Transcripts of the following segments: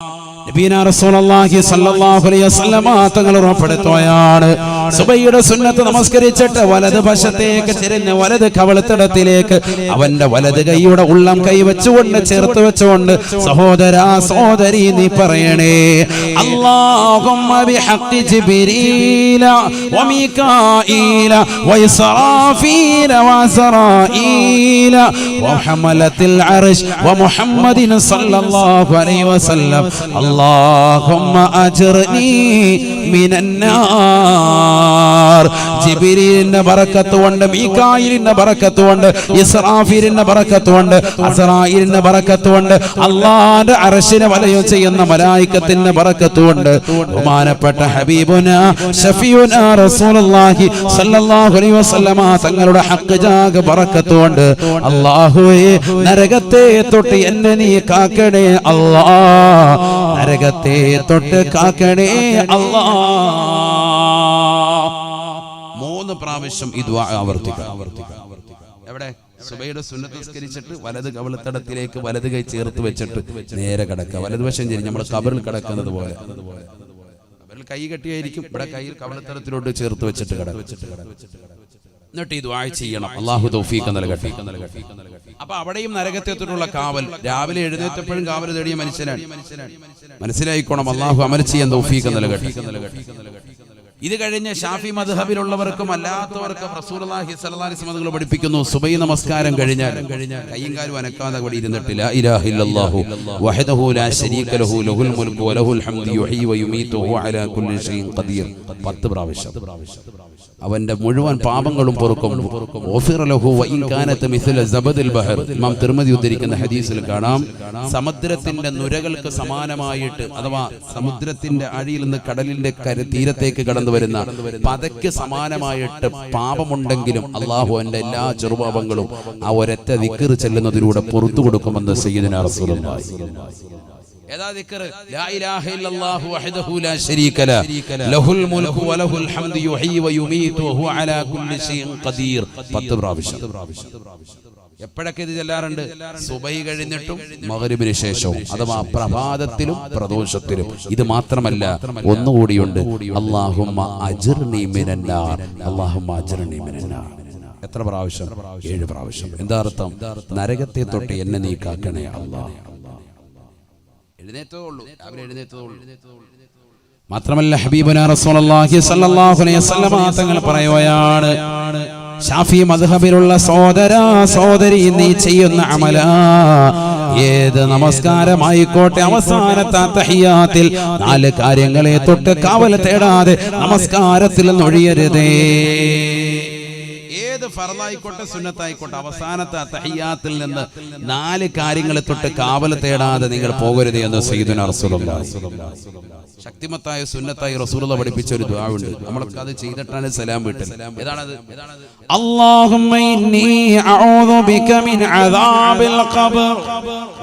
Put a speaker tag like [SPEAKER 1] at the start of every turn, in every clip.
[SPEAKER 1] നബിയനാ റസൂലുള്ളാഹി സ്വല്ലല്ലാഹു അലൈഹി വസല്ലം തങ്ങൾ ഉറപ്പെടുത്തുകയാണ്, സുബഹിയുടെ സുന്നത്ത് നമസ്കരിച്ചിട്ട് വലത് വശത്തേക്ക് തിരിഞ്ഞ് വലത് കവളത്തിടത്തിലേക്ക് അവന്റെ വലത് കൈയുടെ ഉള്ളം കൈ വെച്ചുകൊണ്ട് ചേർത്ത് വെച്ചുകൊണ്ട് സഹോദരാ സഹോദരി നീ പറയണേ, അല്ലാഹുമ്മ ബിഹഖി ജിബ്രീല വമീകാഈല വഇസ്റാഫീല വഅസ്റാഈല വഹമലത്തിൽ അർശ് വമുഹമ്മദിൻ സല്ലല്ലാഹു അലൈഹി വസല്ലം اللهم أجرني من النار. ജിബ്രീലിന്റെ ബറക്കത്ത് കൊണ്ട്, മീകായിലിന്റെ ബറക്കത്ത് കൊണ്ട്, ഇസ്റാഫീലിന്റെ ബറക്കത്ത് കൊണ്ട്, അസ്റായീലിന്റെ ബറക്കത്ത് കൊണ്ട്, അല്ലാഹുവിന്റെ അർശിനെ വലയം ചെയ്യുന്ന മലായികത്തിന്റെ ബറക്കത്ത് കൊണ്ട്, ബഹുമാനപ്പെട്ട ഹബീബുനാ ശഫീഉനാ റസൂലുള്ളാഹി സ്വല്ലല്ലാഹു അലൈഹി വസല്ലമ തങ്ങളുടെ ഹഖ് ജാഗ ബറക്കത്ത് കൊണ്ട് അല്ലാഹുവേ നരകത്തെ തൊട്ട് എന്നെ നീ കാക്കണേ അല്ലാഹ്, നരകത്തെ തൊട്ട് കാക്കണേ അല്ലാഹ്. 3 പ്രാവശ്യം ഈ ദുആ ആവർത്തിക്കുക. എവിടെ? സുബഹിയുടെ സുന്നത്ത് നിസ്കരിച്ചിട്ട് വലത് കവിളത്തടത്തിലേക്ക് വലത് കൈ ചേർത്ത് വെച്ചിട്ട് നേരെ കിടക്കുക. വലതുവശം ചെരിഞ്ഞ് നമ്മൾ ഖബറിൽ കിടക്കുന്നത് പോലെ. ഖബറിൽ കൈ കെട്ടിയായിരിക്കും, ഇവിടെ കൈ കവിളത്തടത്തിലോട്ട് ചേർത്ത് വെച്ചിട്ട് കിടക്കുക. എന്നിട്ട് ഈ ദുആ ചെയ്യണം. അല്ലാഹു തൗഫീഖ് നൽകട്ടെ. അപ്പൊ അവിടെയും നരകത്തെ തൊട്ടുള്ള കാവൽ, രാവിലെ എഴുന്നേറ്റപ്പോഴും കാവൽ തേടിയ മനുഷ്യനാണ്. മനസ്സിലായിക്കോണം. അല്ലാഹു അമൽ ചെയ്യാൻ തൗഫീഖ് നൽകട്ടെ. ഇത് കഴിഞ്ഞ് ഷാഫി മദ്ഹബിലുള്ളവർക്കും അല്ലാത്തവർക്കും റസൂലുള്ളാഹി സ്വല്ലല്ലാഹു അലൈഹി വസല്ലം പഠിപ്പിക്കുന്നു, സുബഹി നമസ്കാരം കഴിഞ്ഞാൽ കൈയും കാലും അനക്കാതെ അവിടെ ഇരുന്നിട്ട് ലാ ഇലാഹ ഇല്ലല്ലാഹു വഹദഹു ലാ ശരീക ലഹു ലഹുൽ മുൽക്കു വലഹുൽ ഹംദു യുഹ്യി വയുമീതു വഹുവ അലാ കുല്ലി ഷൈഇൻ ഖദീർ 10 പ്രാവശ്യം അവന്റെ മുഴുവൻ പാപങ്ങളും പൊറുക്കും. ഗഫിറ ലഹു വഇൻ കാനത മിസ്ല സബദിൽ ബഹർ. ഇമാം തിർമിദി ഉദ്ധരിക്കുന്ന ഹദീസിൽ കാണാം, സമുദ്രത്തിന്റെ നുരകൾക്ക് സമാനമായിട്ട്, അഥവാ സമുദ്രത്തിന്റെ അടിയിൽ നിന്ന് കടലിന്റെ തീരത്തേക്ക് കടന്നു വരുന്ന പതയ്ക്ക് സമാനമായിട്ട് പാപമുണ്ടെങ്കിലും അല്ലാഹു അവന്റെ എല്ലാ ചെറുപാപങ്ങളും ആ ഒരൊറ്റ ദിക്ർ ചെല്ലുന്നതിലൂടെ പുറത്തു കൊടുക്കുമെന്ന് സയ്യിദുനാ റസൂലുള്ളാഹി. ഏതാ ദിക്ർ? ലാ ഇലാഹ ഇല്ലല്ലാഹു വഹദഹു ലാ ശരീക ലഹുൽ മുൽക്കു വലഹുൽ ഹംദു യുഹ്യി വയുമീതു വഹുവ അലാ കുല്ലി ഷൈഇൻ ഖദീർ 10 പ്രാവശ്യം. എപ്പോഴൊക്കെ ഇത് ചെല്ലാറുണ്ട്? സുബഹി കഴിഞ്ഞിട്ടും മഗ്രിബിന് ശേഷവും, അഥവാ പ്രഭാതത്തിലും പ്രദോഷത്തിലും. ഇത് മാത്രമല്ല, ഒന്നുകൂടിയുണ്ട്, അല്ലാഹുമ്മ അജ്ർനി മിനന്നാർ, അല്ലാഹുമ്മ അജ്ർനി മിനന്നാർ. എത്ര പ്രാവശ്യം? 7 പ്രാവശ്യം. എന്താ അർത്ഥം? നരകത്തെ തൊട്ട് എന്നെ നീ കാക്കണേ അല്ലാഹ്. എഴുന്നേറ്റതുള്ളൂ, രാവിലെ എഴുന്നേറ്റതുള്ളൂ. മാത്രമല്ല ഹബീബുനാ റസൂലുള്ളാഹി സ്വല്ലല്ലാഹു അലൈഹി വസല്ലം തങ്ങൾ പറയുകയാണ്, ഷാഫി മദ്ഹബിലുള്ള സഹോദരാ സഹോദരി നീ ചെയ്യുന്ന അമല ഏത് നമസ്കാരമായിക്കോട്ടെ, അവസാനത്തെ തഹിയ്യാത്തിൽ 4 കാര്യങ്ങളെ തൊട്ട് കാവൽ തേടാതെ നമസ്കാരത്തിൽ നൊഴിയരുതേ. ഏത് ഫർളായിക്കോട്ടെ സുന്നത്തായിക്കോട്ടെ, അവസാനത്തെ തഹിയ്യാത്തിൽ നിന്ന് 4 കാര്യങ്ങളെ തൊട്ട് കാവൽ തേടാതെ നിങ്ങൾ പോകരുത് എന്ന് സയ്യിദുനാ റസൂലുള്ളാഹി. ശക്തിമത്തായ സുന്നത്തായി റസൂലുള്ളാഹി പഠിപ്പിച്ച ഒരു ദുആ ഉണ്ട്. നമ്മളൊക്കെ അത് ചെയ്തിട്ടാണ് സലാം വീട്ടൽ. ഏതാണത്? അല്ലാഹുമ്മ ഇന്നി അഊദു ബിക മിൻ അദാബിൽ ഖബർ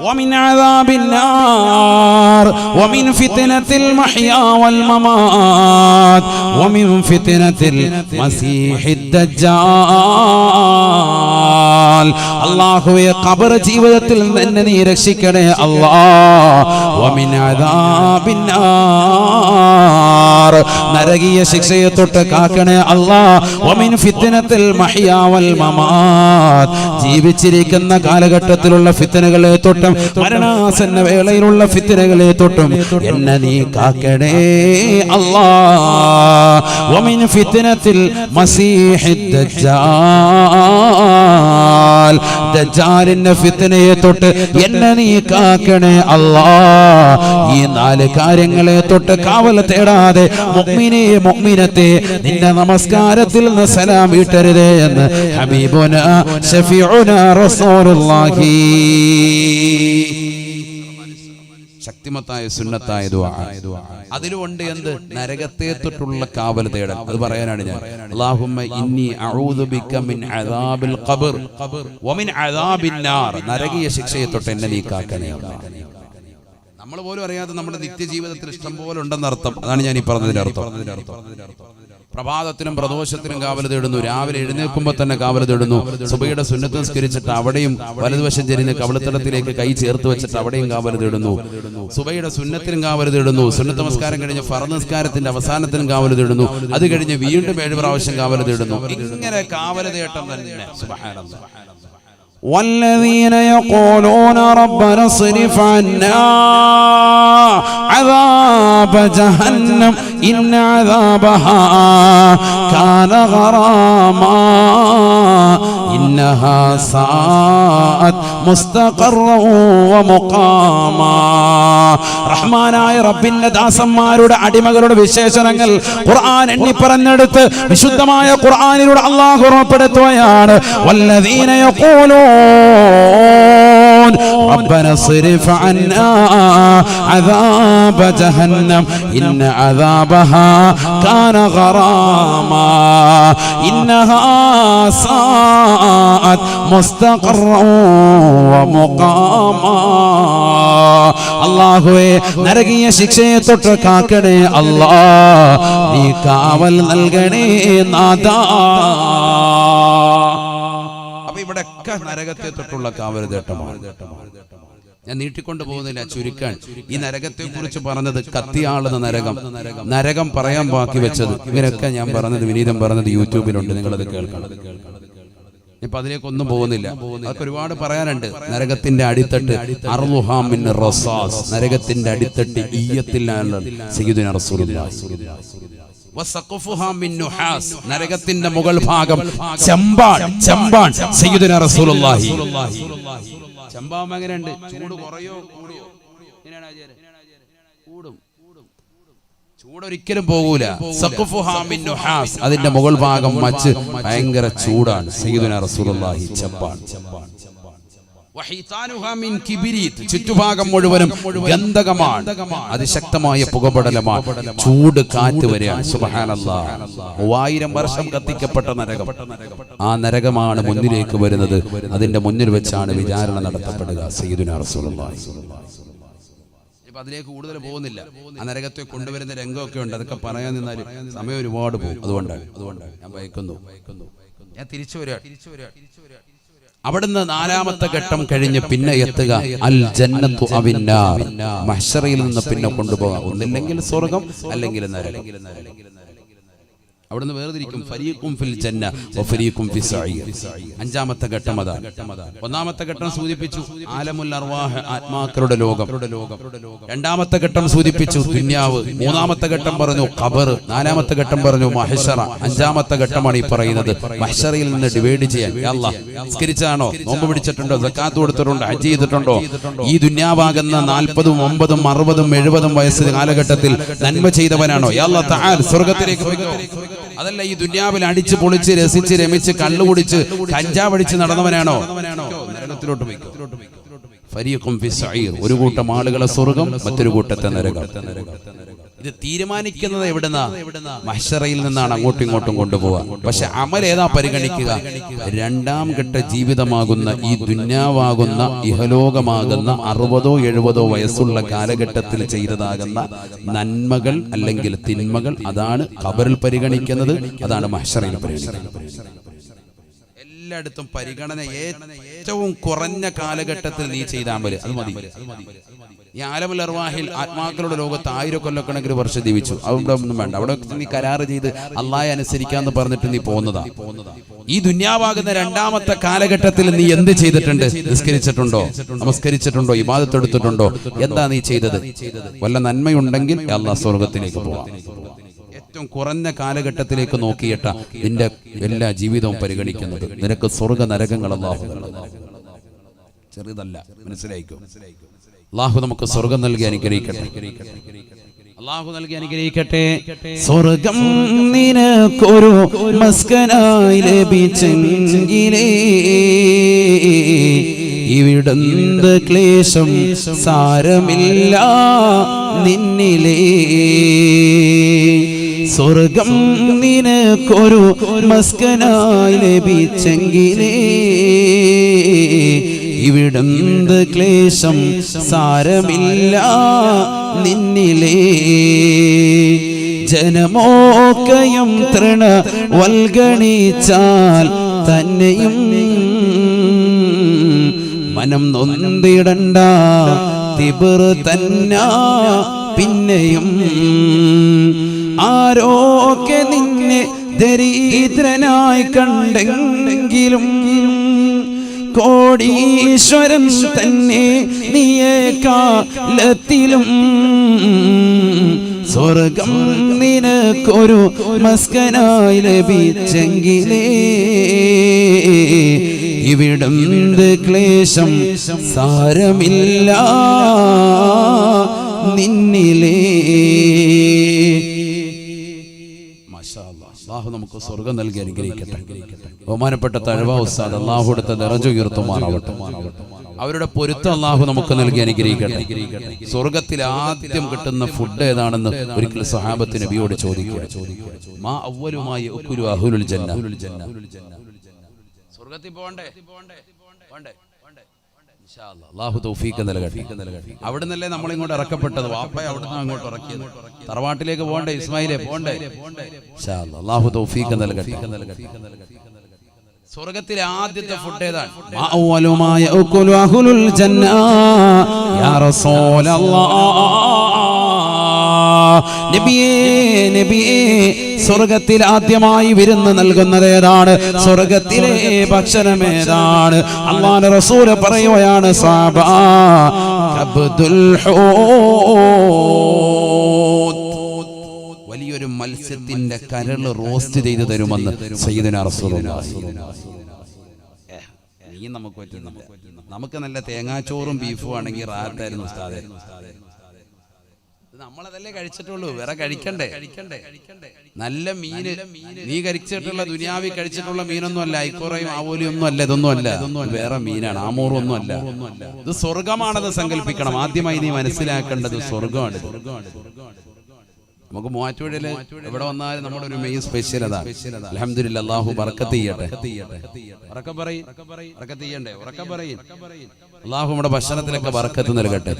[SPEAKER 1] വമിൻ അദാബിൻ നാർ വമിൻ ഫിത്നത്തിൽ മഹ്യാ വൽ മമാത് വമിൻ ഫിത്നത്തിൽ മസീഹിദ് ദജ്ജാൽ. അല്ലാഹുവേ, ഖബർ ജീവിതത്തിൽ എന്നെ നീ രക്ഷിക്കണേ അല്ലാഹ്. വമിൻ അദാബിൻ നാർ, നരകീയ ശിക്ഷയെ തൊട്ട് കാക്കണേ അല്ലാഹ്. വമിൻ ഫിത്നത്തിൽ മഹ്യാ വൽ മമാത്, ജീവിച്ചിരിക്കുന്ന കാലഘട്ടത്തിലുള്ള ഫിത്നകളെ തൊട്ടും മരണാസന്ന വേളയിലുള്ള ഫിത്നകളെ തൊട്ടും എന്നെ നീ കാക്കണേ അല്ലാഹ്. വമിൻ ഫിത്നത്തിൽ മസീഹിദ് ദജ്ജാൽ, ദജ്ജാലിന്റെ ഫിത്നയെ തൊട്ട് എന്നെ നീ കാക്കണേ അല്ലാഹ്. ഈ 4 കാര്യങ്ങളെ തൊട്ട് കാവൽ തേടാതെ മുഅ്മിനേ മുഅ്മിനത്തെ നിന്റെ നമസ്കാരത്തിൽ നിന്ന് സലാം വീട്ടരുതേ എന്ന് ഹബീബുനാ ശഫീഉനാ റസൂലുള്ളാഹി. ശക്തിമത്തായ സുന്നത്തായ ദുആ. അതിലുണ്ട് എന്ത്? നരകത്തെ തൊട്ടുള്ള കാവൽ തേടൽ. അത് പറയാനാണ് ഞാൻ. അല്ലാഹുമ്മ ഇന്നി അഊദു ബിക മിൻ അദാബിൽ ഖബർ വമിൻ അദാബിൻ നാർ, നരകീയ ശിക്ഷയെ തൊട്ട് എന്നെ നീ കാക്കണേ അല്ലാഹ്. നമ്മൾ പോലും അറിയാതെ നമ്മുടെ നിത്യജീവിതത്തിൽ ഇഷ്ടം പോലെ ഉണ്ടെന്ന് അർത്ഥം. അതാണ് ഞാൻ ഈ പറഞ്ഞതിന്റെ അർത്ഥം. പ്രഭാതത്തിനും പ്രദോഷത്തിനും കാവൽ തേടുന്നു, രാവിലെ എഴുന്നേൽക്കുമ്പോൾ തന്നെ കാവൽ തേടുന്നു, സുബഹിയുടെ സുന്നത്ത് നിസ്കരിച്ചിട്ട് അവിടെയും വലതുവശം ചെരിഞ്ഞ് കവിളത്തടത്തിലേക്ക് കൈ ചേർത്ത് വെച്ചിട്ട് അവിടെയും കാവൽ തേടുന്നു, സുബഹിയുടെ സുന്നത്തിനും കാവൽ തേടുന്നു, സുന്നത്ത് നമസ്കാരം കഴിഞ്ഞ് ഫർദ് നിസ്കാരത്തിന്റെ അവസാനത്തിനും കാവൽ തേടുന്നു, അത് കഴിഞ്ഞ് വീണ്ടും 7 പ്രാവശ്യം കാവൽ തേടുന്നു. ഇങ്ങനെ കാവൽ തേട്ടം തന്നെ. സുബ്ഹാനല്ലാഹ്.
[SPEAKER 2] والذين يقولون ربنا اصرف عنا عذاب جهنم إن عذابها كان غراما إنها ساءت مستقرا ومقاما. റഹ്മാനായ റബ്ബിന്റെ ദാസന്മാരുടെ അടിമകളുടെ വിശേഷണങ്ങൾ ഖുർആൻ എണ്ണി പറഞ്ഞെടുത്ത് വിശുദ്ധമായ ഖുർആനിലൂടെ അല്ലാഹു ഉറപ്പെടുത്തുകയാണ്. വല്ലദീന യഖൂലൂൻ റബ്ബന സ്രിഫ് അന്നാ അദാബ ജഹന്നം ഇന്ന അദാബഹാ കാന ഗറാമാ ഇന്നഹാ സാഅത് മുസ്തഖറൻ വമുഖാമാ. അല്ലാഹുവേ, നരകീയ ശിക്ഷയെ തൊട്ട് കാക്കണേ അല്ലാ, നീ കാവൽ നൽകണേ നാഥാ.
[SPEAKER 1] അപ്പൊ ഇവിടെയൊക്കെ നരകത്തെ തൊട്ടുള്ള കാവൽ തേട്ടമാണ്. ഞാൻ നീട്ടിക്കൊണ്ടു പോകുന്നില്ല, ചുരുക്കാൻ ഈ നരകത്തെ കുറിച്ച് പറഞ്ഞത് കത്തിയാളുന്ന നരകം, നരകം പറയാൻ ബാക്കി വെച്ചത്, ഇവരൊക്കെ ഞാൻ പറഞ്ഞത് വിനീതം പറഞ്ഞത് യൂട്യൂബിലുണ്ട്, നിങ്ങളത് കേൾക്കണം. ഇപ്പൊ അതിലേക്കൊന്നും പോകുന്നില്ല, അതൊക്കെ ഒരുപാട് പറയാനുണ്ട്. നരകത്തിന്റെ അടിത്തട്ട് അർളുഹാ മിൻ റസാസ്, നരകത്തിന്റെ അടിത്തട്ട് ഈയത്തിലാണ് സയ്യിദുനാ റസൂലുള്ളാഹി. വസഖഫുഹാ മിൻ നുഹാസ്, നരകത്തിന്റെ മുകൾ ഭാഗം ചെമ്പാൻ സയ്യിദുനാ റസൂലുള്ളാഹി. ചെമ്പാവുമ്പോ എങ്ങനെയുണ്ട്? ചൂട് കുറയോ കൂടിയോ? കൂടും. ചൂടൊരിക്കലും പോകൂല. സഖഫുഹാ മിൻ നുഹാസ്, അതിന്റെ മുകൾ ഭാഗം മച്ച് ഭയങ്കര ചൂടാണ് സയ്യിദുനാ റസൂലുള്ളാഹി. ചെമ്പാൻ. വഹിതാനുഹാ മിൻ കിബ്രീത്, ചുറ്റുഭാഗം മുഴുവനും ഗന്ധകമാണ്, അതിശക്തമായ പുകപടലമാണ്, ചൂട് കാറ്റ് വരെയാണ്. സുബ്ഹാനല്ലാഹ്. 3000 വർഷം കത്തിക്കപ്പെട്ട നരകം, ആ നരകമാണ് മുന്നിലേക്ക് വരുന്നത്. അതിന്റെ മുന്നിൽ വെച്ചാണ് വിചാരണ നടത്തപ്പെടുക സയ്യിദുനാ റസൂലുള്ളാഹി. അതിലേക്ക് കൂടുതൽ പോകുന്നില്ല. ആ നരകത്തെ കൊണ്ടുവരുന്ന രംഗമൊക്കെ ഉണ്ട്, അതൊക്കെ പറയാൻ നിന്നാൽ സമയം ഒരുപാട് പോകും. അതുകൊണ്ടാണ് ഞാൻ ഭയക്കുന്നു. ഞാൻ തിരിച്ചു വരിക. അവിടുന്ന് 4ാമത്തെ ഘട്ടം കഴിഞ്ഞ് പിന്നെ എത്തുക അൽ ജന്നത്തു അവിന്നാർ, മഹ്ശറയിൽ നിന്ന് പിന്നെ കൊണ്ടുപോകാം. ഒന്നില്ലെങ്കിൽ സ്വർഗം, അല്ലെങ്കിൽ നരകം. അവിടുന്ന് വേർതിരിക്കും. ഫരീഖും ഫിൽ ജന്ന വഫരീഖും ഫിസ് സഈർ. 5ാമത്തെ ഘട്ടം അതാണ്. 1ാമത്തെ ഘട്ടം സൂചിപ്പിച്ചു ആലമുൽ അർവാഹ്, ആത്മാക്കളുടെ ലോകം. 2ാമത്തെ ഘട്ടം സൂചിപ്പിച്ചു ദുനിയാവ്. 3ാമത്തെ ഘട്ടം പറഞ്ഞു ഖബർ. 4ാമത്തെ ഘട്ടം പറഞ്ഞു മഹ്ശറ. 5ാമത്തെ ഘട്ടമാണ് ഈ പറയുന്നത്. മഹ്ശറയിൽ നിന്ന് ഡിവൈഡ് ചെയ്യാൻ. യാ അല്ലാഹ്, നിസ്കരിച്ചാണോ, നോമ്പ് പിടിച്ചിട്ടുണ്ടോ, സക്കാത്ത് കൊടുത്തിട്ടുണ്ടോ, ഹജ്ജ് ചെയ്തിട്ടുണ്ടോ, ഈ ദുനിയാവാകുന്ന 40ഉം 50ഉം 60ഉം 70ഉം വയസ്സ് കാലഘട്ടത്തിൽ നന്മ ചെയ്തവനാണോ? യാ അല്ലാഹ് തആല സ്വർഗ്ഗത്തിലേക്ക് പോയിക്കോ. അതല്ല ഈ ദുനിയാവിൽ അടിച്ച് പൊളിച്ച് രസിച്ച് രമിച്ച് കള്ളു കുടിച്ച് കഞ്ചാവടിച്ച് നടന്നവനാണോ? നരകത്തിലോട്ട് പോയിക്കോ. ഫരീഖും ഫിസ് സഈർ, ഒരു കൂട്ടം ആളുകളെ സ്വർഗ്ഗം, മറ്റൊരു കൂട്ടത്തെ നരകം. ഇത് തീരുമാനിക്കുന്നത് എവിടുന്നാ? മഹ്ശറയിൽ നിന്നാണ് അങ്ങോട്ടും ഇങ്ങോട്ടും കൊണ്ടുപോവുക. പക്ഷെ അമൽ ഏതാ പരിഗണിക്കുക? 2ാം ഘട്ട ജീവിതമാകുന്ന ഈ ദുന്യാവാകുന്ന ഇഹലോകമാകുന്ന 60ഓ 70ഓ വയസ്സുള്ള കാലഘട്ടത്തിൽ ചെയ്തതാകുന്ന നന്മകൾ അല്ലെങ്കിൽ തിന്മകൾ, അതാണ് ഖബറിൽ പരിഗണിക്കുന്നത്, അതാണ് മഹ്ശറയിൽ പരിഗണിക്കുന്നത്. എല്ലായിടത്തും പരിഗണന ഏറ്റവും കുറഞ്ഞ കാലഘട്ടത്തിൽ നീ ചെയ്താൽ മതി, അത് മതി. ഈ ആലമുൽ അർവാഹിൽ ആത്മാക്കളുടെ ലോകത്ത് 1000 കൊല്ലക്കണക്കിന് വർഷം ജീവിച്ചു. അവിടെ ഒന്നും വേണ്ട. അവിടെ നീ കരാറ് ചെയ്ത് അള്ളാഹയെ അനുസരിക്കാന്ന് പറഞ്ഞിട്ട് നീ പോകുന്നതാ. ഈ ദുന്യാവാകുന്ന 2ാമത്തെ കാലഘട്ടത്തിൽ നീ എന്ത് ചെയ്തിട്ടുണ്ട്? നിസ്കരിച്ചിട്ടുണ്ടോ, നമസ്കരിച്ചിട്ടുണ്ടോ, ഇബാദത്ത് എടുത്തിട്ടുണ്ടോ? എന്താ നീ ചെയ്തത്? വല്ല നന്മയുണ്ടെങ്കിൽ അള്ളാഹ് സ്വർഗത്തിലേക്ക് പോവാം. ഏറ്റവും കുറഞ്ഞ കാലഘട്ടത്തിലേക്ക് നോക്കിയിട്ട നിന്റെ എല്ലാ ജീവിതവും പരിഗണിക്കുന്നത്. നിനക്ക് സ്വർഗ നരകങ്ങൾ അല്ലാഹു ചെറുതല്ല, മനസ്സിലായിക്കോ. അല്ലാഹു നമുക്ക് സ്വർഗം നൽകി അനുഗ്രഹിക്കട്ടെ. അല്ലാഹു നൽകി അനുഗ്രഹിക്കട്ടെ.
[SPEAKER 2] സ്വർഗം നിനക്കൊരു മസ്കനായി ലഭിച്ചെങ്കിലേ ഇവിടുന്ന് ക്ലേശം സാരമില്ല നിന്നിലേ. സ്വർഗം നിനക്കൊരു മസ്കനായി ലഭിച്ചെങ്കിലേ ഇവിടുന്ന് ക്ലേശം സാരമില്ല നിന്നിലേ ജനമോക്കയും തൃണ വൽഗണിച്ചാൽ തന്നെയും മനം നൊന്തിടണ്ട തിബർ തന്ന പിന്നെയും ആരോക്കെ നിന്നെ ദരിദ്രനായി കണ്ടെങ്കിലും കോടീശ്വരൻ തന്നെ നീയെ കാലത്തിലും സ്വർഗം നിനക്കൊരു മസ്കനായി ലഭിച്ചെങ്കിലേ ഇവിടുന്ന് ക്ലേശം സാരമില്ല നിന്നിലേ. അല്ലാഹു നമുക്ക് സ്വർഗം നൽകി അനുഗ്രഹിക്കട്ടെ. ബഹുമാനപ്പെട്ട തഴവ ഉസ്താദ് അല്ലാഹു അടുത്ത ദറജ ഉയർത്തുമാറാവട്ടെ. അവരുടെ പൊരുത്തം അല്ലാഹു നമുക്ക് നൽകി അനുഗ്രഹിക്കട്ടെ. സ്വർഗത്തിൽ ആദ്യം കിട്ടുന്ന ഫുഡ് ഏതാണെന്ന് ഒരിക്കൽ സ്വഹാബത്ത് നബിയോട് ചോദിക്കുക. മാ അവ്വലുമായി യഅ്കുലു അഹ്ലുൽ ജന്ന. സ്വർഗത്തിൽ പോണ്ടേ? ഇൻഷാ അല്ലാഹ് അല്ലാഹു തൗഫീഖ് നൽകട്ടെ. അവിടുന്നല്ലേ നമ്മൾ ഇങ്ങോട്ട് ഇറക്കപ്പെട്ടത്. വാപ്പയെ അവിടുന്ന് അങ്ങോട്ട് ഇറക്കിയത്. തറവാട്ടിലേക്ക് പോണ്ടേ? ഇസ്മായിലേ പോണ്ടേ? ഇൻഷാ അല്ലാഹ് അല്ലാഹു തൗഫീഖ് നൽകട്ടെ. സ്വർഗത്തിലെ ആദ്യത്തെ ഫുഡ് ഏതാണ്?
[SPEAKER 1] അവ്വലുമായ യഅ്കുലു അഹ്ലുൽ ജന്ന യാ റസൂലല്ലാഹ്. നബിയേ സ്വർഗത്തിൽ ആദ്യമായി വിരുന്ന് നൽകുന്നത് ഏതാണ്? സ്വർഗത്തിലെ ഭക്ഷണം ഏതാണ്? അല്ലാഹുവിന്റെ റസൂൽ പറയുകയാണ് സഹാബ കബ്ദുൽ ഹൂത്. വലിയൊരു മത്സ്യത്തിന്റെ കരള് റോസ്റ്റ് ചെയ്തു തരുമെന്ന് സയ്യിദുനാ റസൂലുള്ളാഹി. നീ നമുക്ക് പറ്റുന്നില്ല. നമുക്ക് നല്ല തേങ്ങാച്ചോറും ബീഫും ആണെങ്കിൽ റാഹത്തായിരുന്നു ഉസ്താദേ. നമ്മളതല്ലേ കഴിച്ചിട്ടുള്ളൂ, വേറെ കഴിക്കണ്ടേ? നല്ല മീന് നീ കഴിച്ചിട്ടുള്ള ദുനിയാവി കഴിച്ചിട്ടുള്ള മീനൊന്നും അല്ല. ഐക്കോറയും ആവോലിയും ഒന്നും അല്ല. ഇതൊന്നും അല്ല, വേറെ മീനാണ്. ആമൂറും ഒന്നും അല്ല. ഇത് സ്വർഗമാണെന്ന് സങ്കല്പിക്കണം. ആദ്യമായി നീ മനസ്സിലാക്കേണ്ടത് സ്വർഗമാണ്. നമുക്ക് മൂവാറ്റുപുഴയില് എവിടെ വന്നാലും നമ്മുടെ ഒരു മെയിൻ സ്പെഷ്യൽ അതാണ്. അൽഹംദുലില്ലാഹ് അല്ലാഹു ബർക്കത്ത് ചെയ്യട്ടെ. അല്ലാഹു നമ്മുടെ ഭക്ഷണത്തിലൊക്കെ ബർക്കത്ത് നൽകട്ടെ.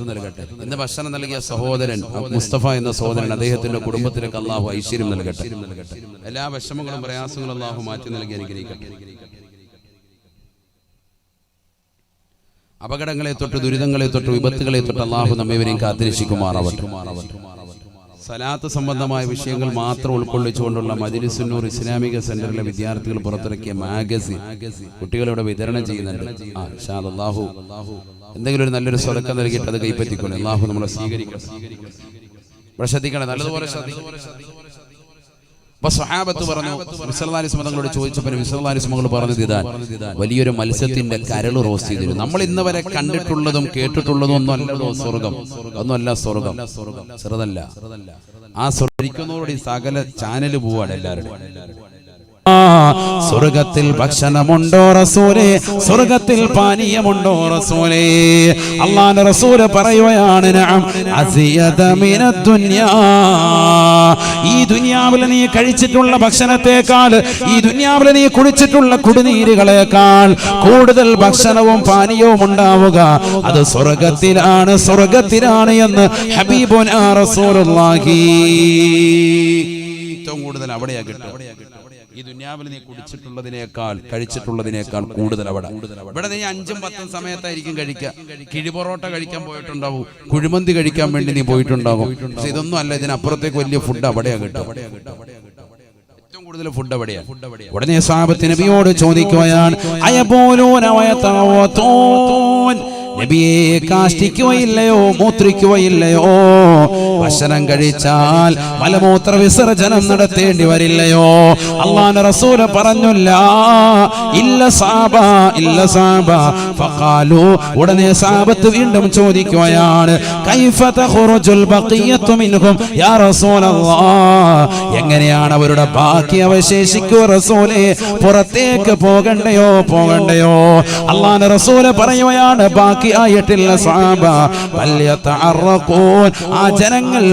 [SPEAKER 1] ഇന്ന് ഭക്ഷണം നൽകിയ സഹോദരൻ മുസ്തഫ എന്ന സഹോദരൻ, അദ്ദേഹത്തിന്റെ കുടുംബത്തിലേക്ക് അല്ലാഹു ഐശ്വര്യം നൽകട്ടെ. എല്ലാ വിഷമങ്ങളും പ്രയാസങ്ങളും അല്ലാഹു മാറ്റി നൽകി അനുഗ്രഹിക്കട്ടെ. അപകടങ്ങളെ തൊട്ട്, ദുരിതങ്ങളെ തൊട്ട്, വിപത്തുകളെ തൊട്ട് അല്ലാഹു നമ്മെവരെയും കാത്തിരക്ഷിക്കുമാറാവട്ടെ. സലാത്ത് സംബന്ധമായ വിഷയങ്ങൾ മാത്രം ഉൾക്കൊള്ളിച്ചുകൊണ്ടുള്ള മജ്‌ലിസുന്നൂർ ഇസ്ലാമിക സെന്ററിലെ വിദ്യാർത്ഥികൾ പുറത്തിറക്കിയ മാഗസിൻ കുട്ടികളിവിടെ വിതരണം ചെയ്യുന്നുണ്ട്. ഇൻഷാ അല്ലാഹു എന്തെങ്കിലും ഒരു നല്ലൊരു സ്വതക്ക നൽകിയിട്ട് അത് കൈപ്പറ്റിക്കൊണ്ട് അല്ലാഹു നമ്മളെ സ്വീകരിക്കണം. ഇവിടെ ശ്രദ്ധിക്കണം, നല്ലതുപോലെ ശ്രദ്ധിക്കണം. അപ്പൊ സ്വഹാബത്ത് പറഞ്ഞു, തങ്ങളോട് ചോദിച്ചപ്പോൾ തങ്ങൾ പറഞ്ഞത് ഇതാണ്: വലിയൊരു മത്സ്യത്തിന്റെ കരള് റോസ്റ്റ് ചെയ്തിരുന്നു. നമ്മൾ ഇന്ന് വരെ കണ്ടിട്ടുള്ളതും കേട്ടിട്ടുള്ളതും ഒന്നും അല്ലല്ലോ സ്വർഗം. ഒന്നുമല്ല സ്വർഗം, ചെറുതല്ല. ആ സ്വർഗിക്കുന്നതോടെ സകല ചാനല് പോവാണ് എല്ലാവരും. സ്വർഗത്തിൽ ഭക്ഷണമുണ്ടോ റസൂലേ? സ്വർഗത്തിൽ പാനീയമുണ്ടോ റസൂലേ? അല്ലാഹുവിന്റെ റസൂൽ പറയുകയാണ്, നഅം അസിയത മിനദ് ദുനിയാ. ഈ ദുനിയാവിൽ നീ കഴിച്ചിട്ടുള്ള ഭക്ഷണത്തെക്കാൾ, ഈ ദുനിയാവിൽ നീ കുടിച്ചിട്ടുള്ള കുടിനീരുകളെക്കാൾ കൂടുതൽ ഭക്ഷണവും പാനീയവും ഉണ്ടാവുക അത് സ്വർഗത്തിലാണ്, സ്വർഗത്തിലാണ് എന്ന് ഹബീബുനാ റസൂലുള്ളാഹി. ഏറ്റവും കൂടുതൽ അവിടെയാ കിട്ടുക. ഈ ദുനിയാവിൽ നീ കുടിച്ചിട്ടുള്ളതിനേക്കാൾ കഴിച്ചിട്ടുള്ളതിനേക്കാൾ കൂടുതൽ അവിടെ. ഇവിടെ നീ 5ഉം 10ഉം സമയത്തായിരിക്കും കഴിക്കുക. കിഴിപൊറോട്ട കഴിക്കാൻ പോയിട്ടുണ്ടാവും, കുഴിമന്തി കഴിക്കാൻ വേണ്ടി നീ പോയിട്ടുണ്ടാകും. പക്ഷെ ഇതൊന്നും അല്ല, ഇതിനപ്പുറത്തേക്ക് വലിയ ഫുഡ് അവിടെയാ കിട്ടുക. ഏറ്റവും കൂടുതൽ ഫുഡ് അവിടെയാണ്. ഉടനെ സ്വഹാബത്ത് നബിയോട് ചോദിക്കുകയാണ്, അയബൂലൂന വയതവതൂൻ. നബിയെ, കാഷ്ടിക്കുകയില്ലയോ, മൂത്രിക്കുകയില്ലയോ? ഭക്ഷണം കഴിച്ചാൽ മലമൂത്ര വിസർജനം നടത്തേണ്ടി വരില്ലയോ? അല്ലാഹുവിന്റെ റസൂൽ പറഞ്ഞില്ല, ഇല്ല സാബ, ഇല്ല സാബ. ഫഖാലു, ഉടനെ സഹാബത്ത് വീണ്ടും ചോദിക്കുകയാണ്, കൈഫ തഖറുജുൽ ബഖിയത്തു മിൻഹും യാ റസൂലല്ലാഹ്. എങ്ങനെയാണ് അവരുടെ ബാക്കി അവശേഷിക്കുക റസൂലേ? പുറത്തേക്ക് പോകണ്ടയോ, പോകണ്ടയോ? അല്ലാഹുവിന്റെ റസൂൽ പറയുകയാണ്, ബാക്കി
[SPEAKER 2] ബാക്കിയായിട്ടില്ല സ്വഹാബ. വല്യതഅറഖൂൻ, ആ ജനങ്ങൾ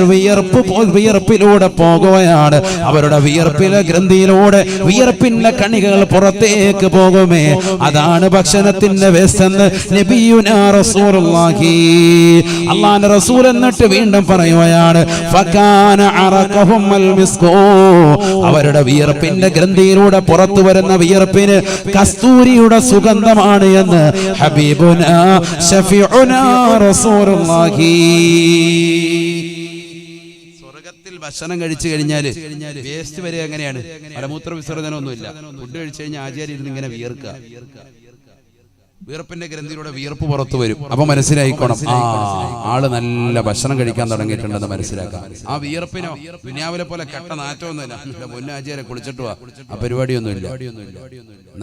[SPEAKER 2] വിയർപ്പിലൂടെ പോകുകയാണ്. അവരുടെ വിയർപ്പിലെ ഗ്രന്ഥിയിലൂടെ വിയർപ്പിന്റെ കണികൾ പുറത്തേക്ക് പോകുമേ. അതാണ് ഭക്ഷണത്തിന്റെ വേസ്റ്റ് എന്ന് നബിയുനാ റസൂലുള്ളാഹി. അല്ലാഹുവിന്റെ റസൂൽ എന്നിട്ട് വീണ്ടും പറയുകയാണ്, ഫകാന അറഖഹും അൽ മിസ്കൂ, അവരുടെ വിയർപ്പിന്റെ ഗ്രന്ഥിയിലൂടെ പുറത്തു വരുന്ന വിയർപ്പിന് കസ്തൂരിയുടെ സുഗന്ധമാണ് എന്ന് ഹബീബുനാ ശഫീഉനാ റസൂലുള്ളാഹി. സ്വർഗ്ഗത്തിൽ ഭക്ഷണം കഴിച്ചു കഴിഞ്ഞാൽ വേസ്റ്റ് വരെ എങ്ങനെയാണ്? മലമൂത്ര വിസർജനം ഒന്നുമില്ല. ഫുഡ് കഴിച്ചു കഴിഞ്ഞാൽ ആചാര്യ ഇരുന്ന് ഇങ്ങനെ വിയർക്കുക. വിയർപ്പിന്റെ ഗ്രന്ഥിയിലൂടെ വിയർപ്പ് പുറത്തു വരും. അപ്പൊ മനസ്സിലായിക്കോണം, ആള് നല്ല ഭക്ഷണം കഴിക്കാൻ തുടങ്ങിയിട്ടുണ്ടെന്ന് മനസ്സിലാക്കാം. ആ വിയർപ്പിനോ ദുനിയാവിലെ പോലെ കെട്ട നാറ്റമൊന്നുമില്ല. മുന്നാചാര്യ കുളിച്ചിട്ട് ആ പരിപാടിയൊന്നുമില്ല.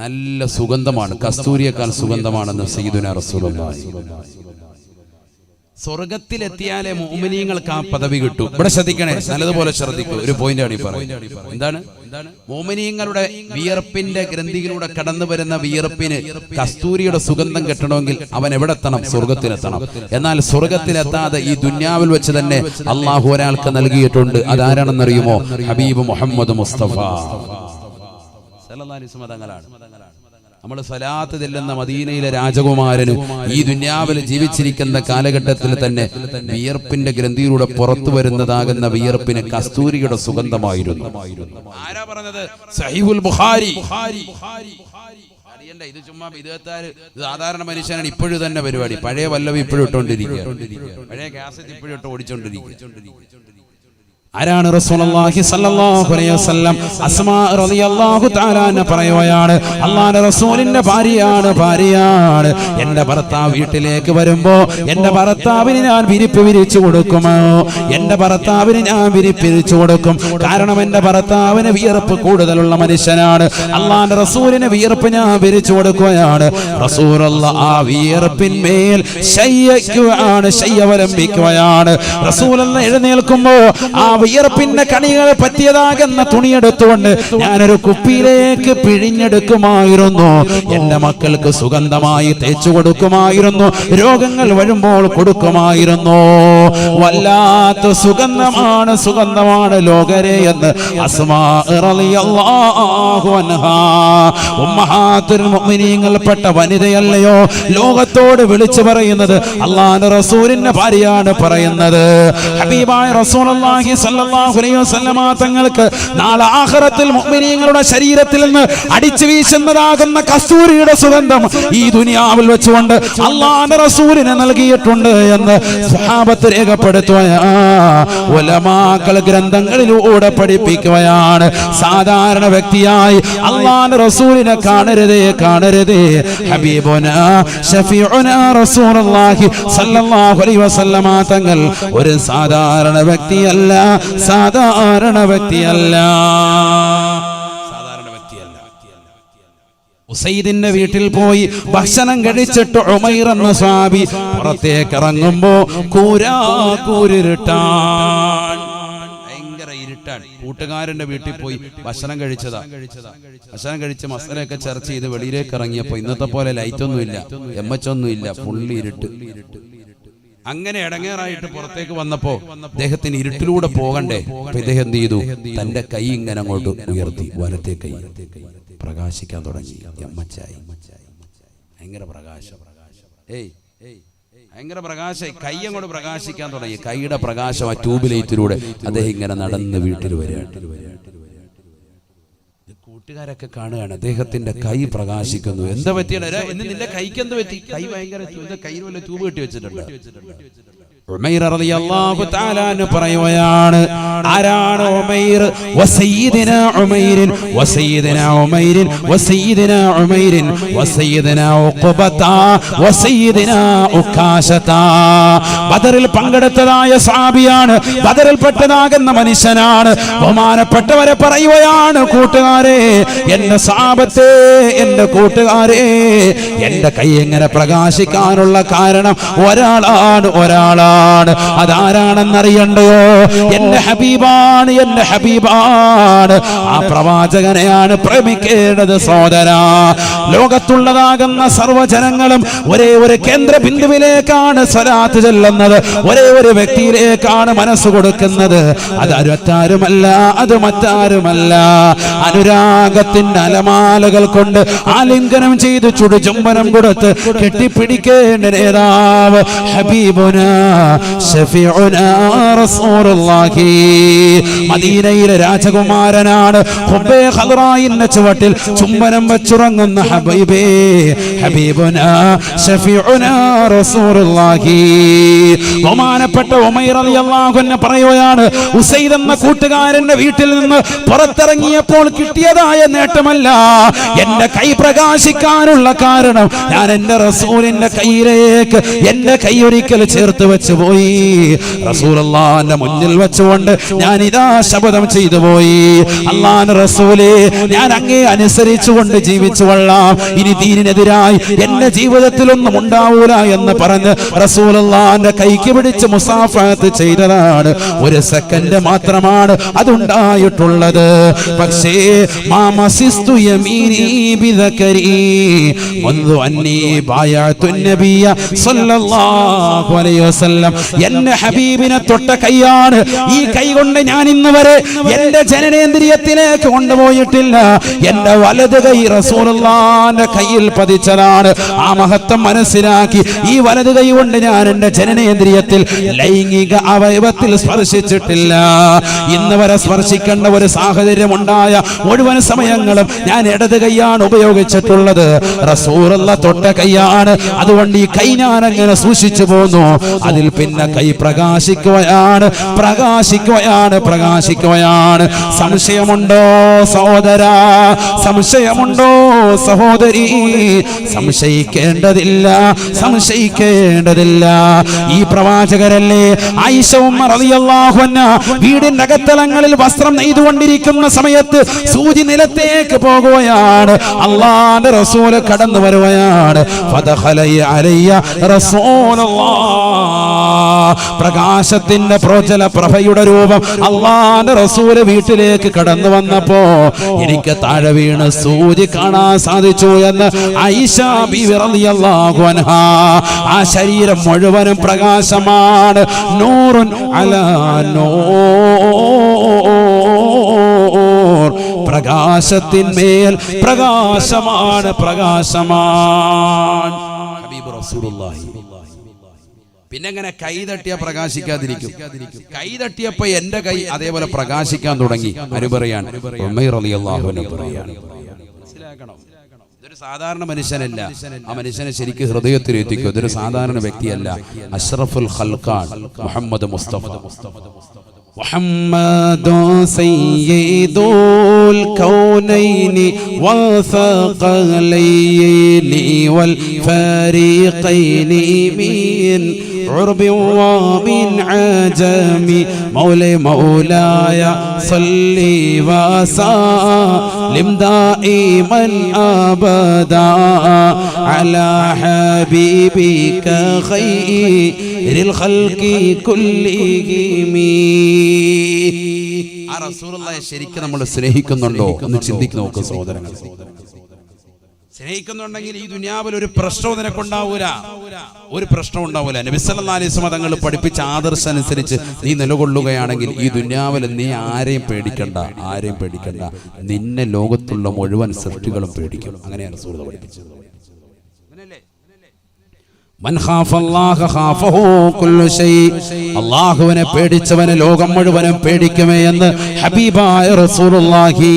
[SPEAKER 2] നല്ല സുഗന്ധമാണ്, കസ്തൂരിയേക്കാൾ സുഗന്ധമാണെന്ന് സയ്യിദുനാ റസൂലുള്ളാഹി. സ്വർഗത്തിലെത്തിയാലേ മുഅ്മിനീങ്ങൾക്ക് ആ പദവി കിട്ടും. ഇവിടെ ശ്രദ്ധിക്കണേ, നല്ലതുപോലെ ശ്രദ്ധിക്കൂ. ഒരു പോയിന്റാണ് ഈ പറയുന്നത്. എന്താണ്? മുഅ്മിനീങ്ങളുടെ വിയർപ്പിന്റെ ഗ്രന്ഥിയിലൂടെ കടന്നു വരുന്ന വിയർപ്പിന് കസ്തൂരിയുടെ സുഗന്ധം കിട്ടണമെങ്കിൽ അവൻ എവിടെ എത്തണം? സ്വർഗത്തിലെത്തണം. എന്നാൽ സ്വർഗത്തിലെത്താതെ ഈ ദുന്യാവിൽ വെച്ച് തന്നെ അള്ളാഹു ഒരാൾക്ക് നൽകിയിട്ടുണ്ട്. അതാരാണെന്നറിയുമോ? ഹബീബ് മുഹമ്മദ് മുസ്തഫ സല്ലല്ലാഹു അലൈഹി വസല്ലം തങ്ങളാണ്. നമ്മൾ സ്വലാത്ത് ചെല്ലുന്ന മദീനയിലെ രാജകുമാരന് ഈ ദുനിയാവിൽ ജീവിച്ചിരിക്കുന്ന കാലഘട്ടത്തിൽ തന്നെ വിയർപ്പിന്റെ ഗ്രന്ഥിയിലൂടെ പുറത്തു വരുന്നതാകുന്ന വിയർപ്പിന് കസ്തൂരിയുടെ സുഗന്ധമായിരുന്നു. ആരാ പറഞ്ഞത്? സഹീഹുൽ ബുഖാരി. അറിയണ്ട, ഇത് ചുമ്മാ വിദേഹത്താര് സാധാരണ മനുഷ്യനാണ്. ഇപ്പോഴും തന്നെ പരിപാടി പഴയ വല്ലവി ഇപ്പോഴും ഇട്ടോണ്ടിരിക്കുക, പഴയ കാസറ്റ് ഇപ്പോഴും ഇട്ട് ഓടിച്ചോണ്ടിരിക്കുക. ആരാണ്? റസൂലുള്ളാഹി സ്വല്ലല്ലാഹു അലൈഹി വസല്ലം. അസ്മാ റളിയല്ലാഹു തആല അൻഹ പറയുകയാണ്, അല്ലാഹുവിന്റെ റസൂലിന്റെ ഭാര്യയാണ്. എന്റെ ഭർത്താവ് വീട്ടിലേക്ക് വരുമ്പോ എന്റെ ഭർത്താവിന് ഞാൻ വിരിപ്പ് വിരിച്ചു കൊടുക്കുമോ? എന്റെ ഭർത്താവിന് ഞാൻ വിരിപ്പിരിച്ചു കൊടുക്കും. കാരണം എന്റെ ഭർത്താവിന് വിയർപ്പ് കൂടുതലുള്ള മനുഷ്യനാണ്. അല്ലാഹുവിന്റെ റസൂലിന് വിയർപ്പ് ഞാൻ വിരിച്ചു കൊടുക്കുകയാണ്. റസൂലുള്ളാഹി ആ വിയർപ്പിന്മേൽ ശയ്യവലംബിക്കുകയാണ്. റസൂലുള്ളാഹി എഴുന്നേൽക്കുമ്പോ ആ വിയർപ്പിന്റെ കണികൾ പറ്റിയതാകുന്ന തുണിയെടുത്തുകൊണ്ട് ഞാനൊരു കുപ്പിയിലേക്ക് പിഴിഞ്ഞെടുക്കുമായിരുന്നു. എന്റെ മക്കൾക്ക് സുഗന്ധമായി തേച്ചു കൊടുക്കുമായിരുന്നു. രോഗങ്ങൾ വരുമ്പോൾ കൊടുക്കുമായിരുന്നു. വല്ലാത്ത സുഗന്ധമാണ് ലോകരെ എന്ന് അസ്മാ റളിയല്ലാഹു അൻഹാ, ഉമ്മഹാത്തുൽ മുഅ്മിനീങ്ങൾപ്പെട്ട വനിതയല്ലയോ ലോകത്തോട് വിളിച്ചു പറയുന്നത്? അല്ലാഹുവിന്റെ റസൂലിന്റെ ഭാര്യയാണ് പറയുന്നത്. ഹബീബായ റസൂലുള്ളാഹി സ്വല്ലല്ലാഹു അലൈഹി വസല്ലം തങ്ങൾക്ക് നാളെ ആഖിറത്തിൽ മുഅ്മിനീങ്ങളുടെ ശരീരത്തിൽ നിന്ന് അടിച്ചു വീശുന്നതാകുന്ന കസ്തൂരിയുടെ സുഗന്ധം ഈ ദുനിയാവിൽ വെച്ചുകൊണ്ട് അല്ലാഹുവിന്റെ റസൂലിനെ നൽകിയിട്ടുണ്ട് എന്ന് സ്വഹാബത്ത് രേഖപ്പെടുത്തുകയാണ്. ഉലമാക്കൾ ഗ്രന്ഥങ്ങളിലൂടെ പഠിപ്പിക്കുകയാണ്. സാധാരണ വ്യക്തിയായി അല്ലാഹുവിന്റെ റസൂലിനെ കാണരുതേ. ഹബീബുനാ ശഫീഉനാ റസൂലുള്ളാഹി സ്വല്ലല്ലാഹു അലൈഹി വസല്ലം തങ്ങൾ ഒരു സാധാരണ വ്യക്തിയല്ല. ഉസൈദിന്റെ വീട്ടിൽ പോയി ഭക്ഷണം കഴിച്ചിട്ട് ഉമൈർ എന്ന സ്വഹാബി പുറത്തേക്ക് ഇറങ്ങുമ്പോ കൂരിരുട്ടാണ്. ഭയങ്കര ഇരുട്ടാണ്. കൂട്ടുകാരന്റെ വീട്ടിൽ പോയി ഭക്ഷണം കഴിച്ചതാ. ഭക്ഷണം കഴിച്ച് മസാലയൊക്കെ ചർച്ച ചെയ്ത് വെളിയിലേക്ക് ഇറങ്ങിയപ്പോ ഇന്നത്തെ പോലെ ലൈറ്റ് ഒന്നുമില്ല, എമ്മച്ചൊന്നുമില്ല, ഫുള്ളി ഇരുട്ട്. അങ്ങനെ ഇടങ്ങേറായിട്ട് പുറത്തേക്ക് വന്നപ്പോ അദ്ദേഹത്തിന് ഇരുട്ടിലൂടെ പോകണ്ടേ? അപ്പൊ ഇദ്ദേഹം എന്ത് ചെയ്തു? തന്റെ കൈ ഇങ്ങനെ അങ്ങോട്ട് ഉയർത്തി, വലത്തെ കൈ പ്രകാശിക്കാൻ തുടങ്ങി. അമ്മച്ചായി ഭയങ്കര പ്രകാശം. ഭയങ്കര പ്രകാശം. കൈ അങ്ങോട്ട് പ്രകാശിക്കാൻ തുടങ്ങി. കൈയുടെ പ്രകാശം ആ ട്യൂബ് ലൈറ്റിലൂടെ അദ്ദേഹം ഇങ്ങനെ നടന്ന് വീട്ടിൽ വരികയാണ്. കൂട്ടുകാരൊക്കെ കാണുകയാണ്, അദ്ദേഹത്തിന്റെ കൈ പ്രകാശിക്കുന്നു. എന്താ പറ്റിയാണ്? നിന്റെ കൈക്ക് എന്ത് പറ്റി? കൈ ഭയങ്കര കയ്യിൽ വല്ല ട്യൂബ് കെട്ടി വെച്ചിട്ടുണ്ട്. ഉമൈർ റളിയല്ലാഹു തആല അൻഹു പറയുകയാണ്, ആരാണ് ഉമൈർ? വസയ്യിദനാ ഉമൈരിൻ വസയ്യിദനാ ഉമൈരിൻ വസയ്യിദനാ ഉമൈരിൻ വസയ്യിദനാ ഉഖബത വസയ്യിദനാ ഉകാശത. ബദറിൽ പങ്കെടുത്തതായ സഹാബിയാണ്, ബദറിൽ പെട്ടതാകുന്ന മനുഷ്യനാണ്. ബഹുമാനപ്പെട്ടവരെ പറയുകയാണ്, കൂട്ടുകാരെ, എന്റെ സഹാബത്തെ, എന്റെ കൂട്ടുകാരെ, എന്റെ കൈ എങ്ങനെ പ്രകാശിക്കാനുള്ള കാരണം ഒരാളാണ്. ഹബീബാണ്. അതാരാണെന്നറിയണ്ടയോ? എന്റെ ഹബീബാണ്, എന്റെ ഹബീബാണ്. ആ പ്രവാചകനെയാണ് പ്രേമിക്കേണ്ടത് സഹോദരാ. ലോകത്തുള്ളതാകുന്ന സർവ്വജനങ്ങളും ഒരേ ഒരു കേന്ദ്ര ബിന്ദുവിലേക്കാണ് സ്വലാത്ത് ചൊല്ലുന്നത്, ഒരേ ഒരു വ്യക്തിയിലേക്കാണ് മനസ്സ് കൊടുക്കുന്നത്. അത് മറ്റാരുമല്ല, അത് മറ്റാരുമല്ല. അനുരാഗത്തിന്റെ അലമാലകൾ കൊണ്ട് ആലിംഗനം ചെയ്ത് ചുടുചുംബനം കൊടുത്ത് കെട്ടിപ്പിടിക്കേണ്ട നേതാവ് ഹബീബുനാ ശഫീഉനാ റസൂലുള്ളാഹി. മദീനയിലെ രാജകുമാരനാണ്. ഹുബ്ബേ ഖദ്റായിന്റെ ചുവട്ടിൽ ചുംബനം വെച്ചുറങ്ങുന്ന ഹബീബേ, ഹബീബുനാ ശഫീഉനാ റസൂലുള്ളാഹി. ബഹുമാനപ്പെട്ട ഉമൈർ റളിയല്ലാഹു അൻഹു പറയുകയാണ്, ഉസൈദ് എന്ന കൂട്ടുകാരന്റെ വീട്ടിൽ നിന്ന് പുറത്തിറങ്ങിയപ്പോൾ കിട്ടിയതായ നേട്ടമല്ല, എന്റെ കൈ പ്രകാശിക്കാനുള്ള കാരണം ഞാൻ എന്റെ റസൂലിന്റെ കൈയിലേക്ക് എന്റെ കൈ ഒരിക്കൽ ചേർത്ത് വെച്ചു പോയി. റസൂലുള്ളാഹിന്റെ മുന്നിൽ വെച്ചുകൊണ്ട് ഞാൻ ഇതാ ശപഥം ചെയ്തു പോയി, അല്ലാഹുവിന്റെ റസൂലേ, ഞാൻ അങ്ങേ അനുസരിച്ചുകൊണ്ട് ജീവിച്ചു കൊള്ളാം, ഇനി ദീനിനെതിരായി എന്റെ ജീവിതത്തിലൊന്നും ഉണ്ടാവൂല എന്ന് പറഞ്ഞ് റസൂലുള്ളാഹിന്റെ കൈക്ക് പിടിച്ച് മുസാഫഹത്ത് ചെയ്തതാണ്. ഒരു സെക്കൻഡ് മാത്രമാണ് അതുണ്ടായിട്ടുള്ളത്. പക്ഷേ മാമസിസ്തു യമീനി ബിദകരി മുൻദു അന്നി ബായഅതു നബിയ സല്ലല്ലാഹു അലൈഹി വസല്ലം. എന്റെ ഹബീബിനെ തൊട്ട കൈയാണ്. ഈ കൈ കൊണ്ട് ഞാൻ ഇന്ന് വരെ എന്റെ ജനനേന്ദ്രിയത്തിലേക്ക് കൊണ്ടുപോയിട്ടില്ല. എന്റെ വലത് കൈ റസൂലുള്ളാഹിന്റെ കയ്യിൽ പതിച്ചതാണ്. ആ മഹത്വം മനസ്സിലാക്കി ഈ വലത് കൈ കൊണ്ട് ഞാൻ എന്റെ ജനനേന്ദ്രിയത്തിൽ ലൈംഗിക അവയവത്തിൽ സ്പർശിച്ചിട്ടില്ല. ഇന്ന് വരെ സ്പർശിക്കേണ്ട ഒരു സാഹചര്യം ഉണ്ടായ മുഴുവൻ സമയങ്ങളും ഞാൻ ഇടത് കൈയാണ് ഉപയോഗിച്ചിട്ടുള്ളത്. റസൂലുള്ള തൊട്ട കൈയാണ്. അതുകൊണ്ട് ഈ കൈ ഞാൻ അങ്ങനെ സൂക്ഷിച്ചു പോന്നു. അതിൽ പിന്നെ കൈ പ്രകാശിക്കുകയാണ്, പ്രകാശിക്കുകയാണ്, പ്രകാശിക്കുകയാണ്. സംശയമുണ്ടോ സഹോദരാ? സംശയമുണ്ടോ സഹോദരി? സംശയിക്കേണ്ടതില്ല, സംശയിക്കേണ്ടതില്ല. ഈ പ്രവാചകരല്ലേ ആയിഷ ഉമ്മ റളിയല്ലാഹു അൻഹ വീടിന്റെ അകത്തളങ്ങളിൽ വസ്ത്രം നെയ്തുകൊണ്ടിരിക്കുന്ന സമയത്ത് സൂചി നിലത്തേക്ക് പോകുകയാണ്. അല്ലാഹുവിന്റെ റസൂൽ കടന്നു വരുകയാണ്. ഫദഖല അലയ്യ റസൂലുള്ളാഹ്. പ്രകാശത്തിന്റെ പ്രോജ്വല പ്രഭയുടെ രൂപം അല്ലാഹുവിന്റെ റസൂൽ വീട്ടിലേക്ക് കടന്നു വന്നപ്പോ എനിക്ക് താഴെ വീണ് സൂചി കാണാൻ സാധിച്ചു എന്ന് ആയിഷ ബീവി റളിയല്ലാഹു അൻഹ. ആ ശരീരം മുഴുവനും പ്രകാശമാണ്. നൂറുൻ അലാ നൂർ. പ്രകാശത്തിന്മേൽ പ്രകാശമാണ്, പ്രകാശമാണ് ഹബീബ് റസൂലുള്ളാഹി. പിന്നെങ്ങനെ കൈ തട്ടിയാ പ്രകാശിക്കാതിരിക്കും? കൈ തട്ടിയപ്പോ എന്റെ കൈ അതേപോലെ പ്രകാശിക്കാൻ തുടങ്ങി. അനുപറയാണ് ഉമൈർ റളിയല്ലാഹു അൻഹു പറയാണ്. മനസ്സിലാക്കണം, ഇതൊരു സാധാരണ മനുഷ്യനല്ല. ആ മനുഷ്യനെ ശരിക്കും ഹൃദയത്തിൽ എത്തിക്കും. ഇതൊരു സാധാരണ വ്യക്തിയല്ല. അഷ്റഫുൽ ഖൽഖാൻ മുഹമ്മദ് മുസ്തഫ. محمد سيد الكونين والثقلين والفريقين من عرب ومن عجم مولاي صل وسلم دائما ابدا على حبيبك خير الخلق كلهم. ആ റസൂലുള്ളാഹിയെ ശരിക്കും നമ്മൾ സ്നേഹിക്കുന്നുണ്ടോ എന്ന് ചിന്തിക്ക് നോക്ക് സഹോദരങ്ങൾ. സ്നേഹിക്കുന്നുണ്ടെങ്കിൽ ഈ ദുനിയാവിൽ ഒരു പ്രശ്നവും നിനക്കുണ്ടാവൂല, ഒരു പ്രശ്നം ഉണ്ടാവൂല. നബി സല്ലല്ലാഹു അലൈഹി വസല്ലം തങ്ങൾ പഠിപ്പിച്ച ആദർശം അനുസരിച്ച് നീ നിലകൊള്ളുകയാണെങ്കിൽ ഈ ദുനിയാവിൽ നീ ആരെയും പേടിക്കണ്ട, ആരെയും പേടിക്കണ്ട. നിന്നെ ലോകത്തുള്ള മുഴുവൻ സൃഷ്ടികളും പേടിക്കും. അങ്ങനെയാണ് റസൂൽ പഠിപ്പിച്ചത്. മൻ ഖാഫല്ലാഹ ഖാഫഹു കുല്ലു ശൈ. അല്ലാഹുവിനെ പേടിച്ചവനെ ലോകം മുഴുവനും പേടിക്കുമേ എന്ന് ഹബീബായ റസൂലുള്ളാഹി.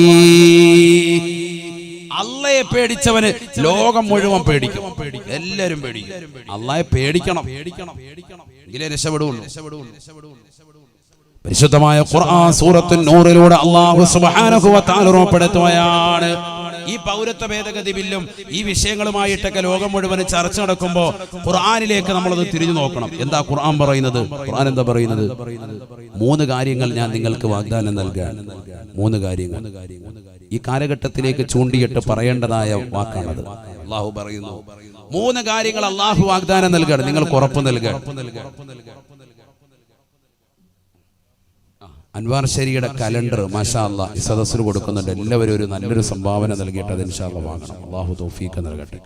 [SPEAKER 2] അള്ളയെ പേടിച്ചവന് ലോകം മുഴുവൻ പേടിക്കും, എല്ലാവരും പേടിക്കും. അള്ളാഹെ പേടിക്കണം, എങ്കിലേ രക്ഷപ്പെടുള്ളൂ. പരിശുദ്ധമായ ഖുർആൻ സൂറത്തുൻ നൂറിലൂടെ അല്ലാഹു സുബ്ഹാനഹു വ തആല ഉറപ്പെടുത്തുകയാണ്. ഈ പൗരത്വ ഭേദഗതി ബില്ലും ഈ വിഷയങ്ങളുമായിട്ടൊക്കെ ലോകം മുഴുവൻ ചർച്ച നടക്കുമ്പോൾ ഖുർആനിലേക്ക് നമ്മളത് തിരിഞ്ഞു നോക്കണം. എന്താ ഖുർആൻ പറയുന്നത്? ഖുർആൻ എന്താ പറയുന്നത്? 3 കാര്യങ്ങൾ ഞാൻ നിങ്ങൾക്ക് വാഗ്ദാനം നൽകാൻ. 3 കാര്യങ്ങൾ ഈ കാലഘട്ടത്തിലേക്ക് ചൂണ്ടിയിട്ട് പറയേണ്ടതായ വാക്കാണത്. അല്ലാഹു പറയുന്നു 3 കാര്യങ്ങൾ അല്ലാഹു വാഗ്ദാനം നൽകുകയാണ്, നിങ്ങൾക്ക് ഉറപ്പ് നൽകുക. അൻവാർ ശരിയുടെ കലണ്ടർ മാഷാ അല്ലാ ഈ സദസ്സിൽ കൊടുക്കുന്നുണ്ട്. എല്ലാവരും ഒരു നല്ലൊരു സംഭാവന നൽകിയിട്ട് അത് ഇൻഷാ അല്ലാ വാങ്ങണം. അള്ളാഹു തൗഫീഖ് നൽകട്ടെ.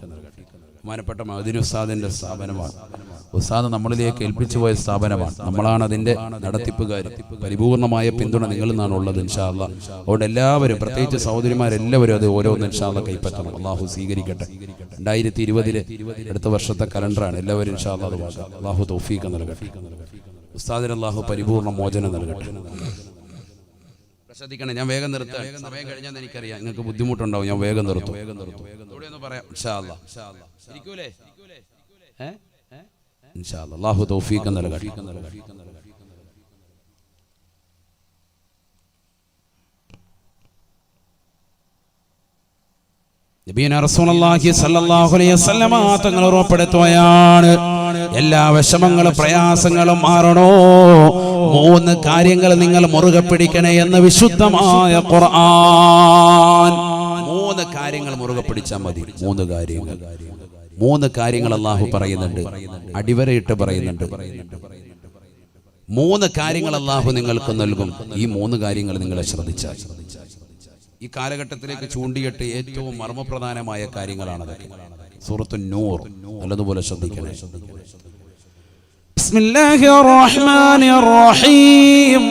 [SPEAKER 2] ബഹുമാനപ്പെട്ട മഅ്ദിനി ഉസ്താദിന്റെ സ്ഥാപനമാണ്. ഉസ്താദ് നമ്മളിലേക്ക് ഏൽപ്പിച്ചു പോയ സ്ഥാപനമാണ്. നമ്മളാണ് അതിന്റെ നടത്തിപ്പുകാർ. പരിപൂർണമായ പിന്തുണ നിങ്ങളിൽ നിന്നാണ് ഉള്ളത് ഇൻഷാ അല്ലാ. അതുകൊണ്ട് എല്ലാവരും, പ്രത്യേകിച്ച് സഹോദരിമാരെല്ലാവരും അത് ഓരോന്ന് ഇൻഷാ അല്ലാ കൈപ്പറ്റണം. അള്ളാഹു സ്വീകരിക്കട്ടെ. 2020 അടുത്ത വർഷത്തെ കലണ്ടറാണ്. എല്ലാവരും ഇൻഷാ അല്ലാ അത് വാങ്ങാം. അള്ളാഹു തൗഫീഖ് നൽകട്ടെ. ഉസ്താദിന് അള്ളാഹു പരിപൂർണ്ണ മോചനം നൽകട്ടെ. ശ്രദ്ധിക്കണം, ഞാൻ വേഗം നിർത്താം. സമയം കഴിഞ്ഞാൽ എനിക്കറിയാം നിങ്ങൾക്ക് ബുദ്ധിമുട്ടുണ്ടാവും. ഞാൻ വേഗം നിർത്തും. ഒന്ന് പറയാം ഇൻഷാ അല്ലാ. ഇരിക്കൂലേ? ഇൻഷാ അല്ലാ. അള്ളാഹു തൗഫീഖ് നൽകട്ടെ. നബിയുനാ റസൂലുള്ളാഹി സ്വല്ലല്ലാഹു അലൈഹി വസല്ലമ തങ്ങൾ ഉറപ്പെടുത്തുകയാണ്, എല്ലാ വിഷമങ്ങളും പ്രയാസങ്ങളും മാറണോ 3 കാര്യങ്ങൾ നിങ്ങൾ മുറുകെ പിടിക്കണേ എന്ന് വിശുദ്ധമായ ഖുർആൻ. 3 കാര്യങ്ങൾ മുറുകെ പിടിച്ചാൽ മതി. 3 കാര്യങ്ങൾ അല്ലാഹു പറയുന്നുണ്ട്, അടിവരയിട്ട് പറയുന്നുണ്ട്. 3 കാര്യങ്ങൾ അല്ലാഹു നിങ്ങൾക്ക് നൽകും. ഈ 3 കാര്യങ്ങൾ നിങ്ങളെ ശ്രദ്ധിച്ചാൽ ഈ കാലഘട്ടത്തിലേക്ക് ചൂണ്ടിയിട്ട് ഏറ്റവും മർമ്മപ്രധാനമായ കാര്യങ്ങളാണതൊക്കെ. സൂറത്തുൻ നൂർ നല്ലതുപോലെ ശ്രദ്ധിക്കണേ. ബിസ്മില്ലാഹിർ റഹ്മാനിർ റഹീം.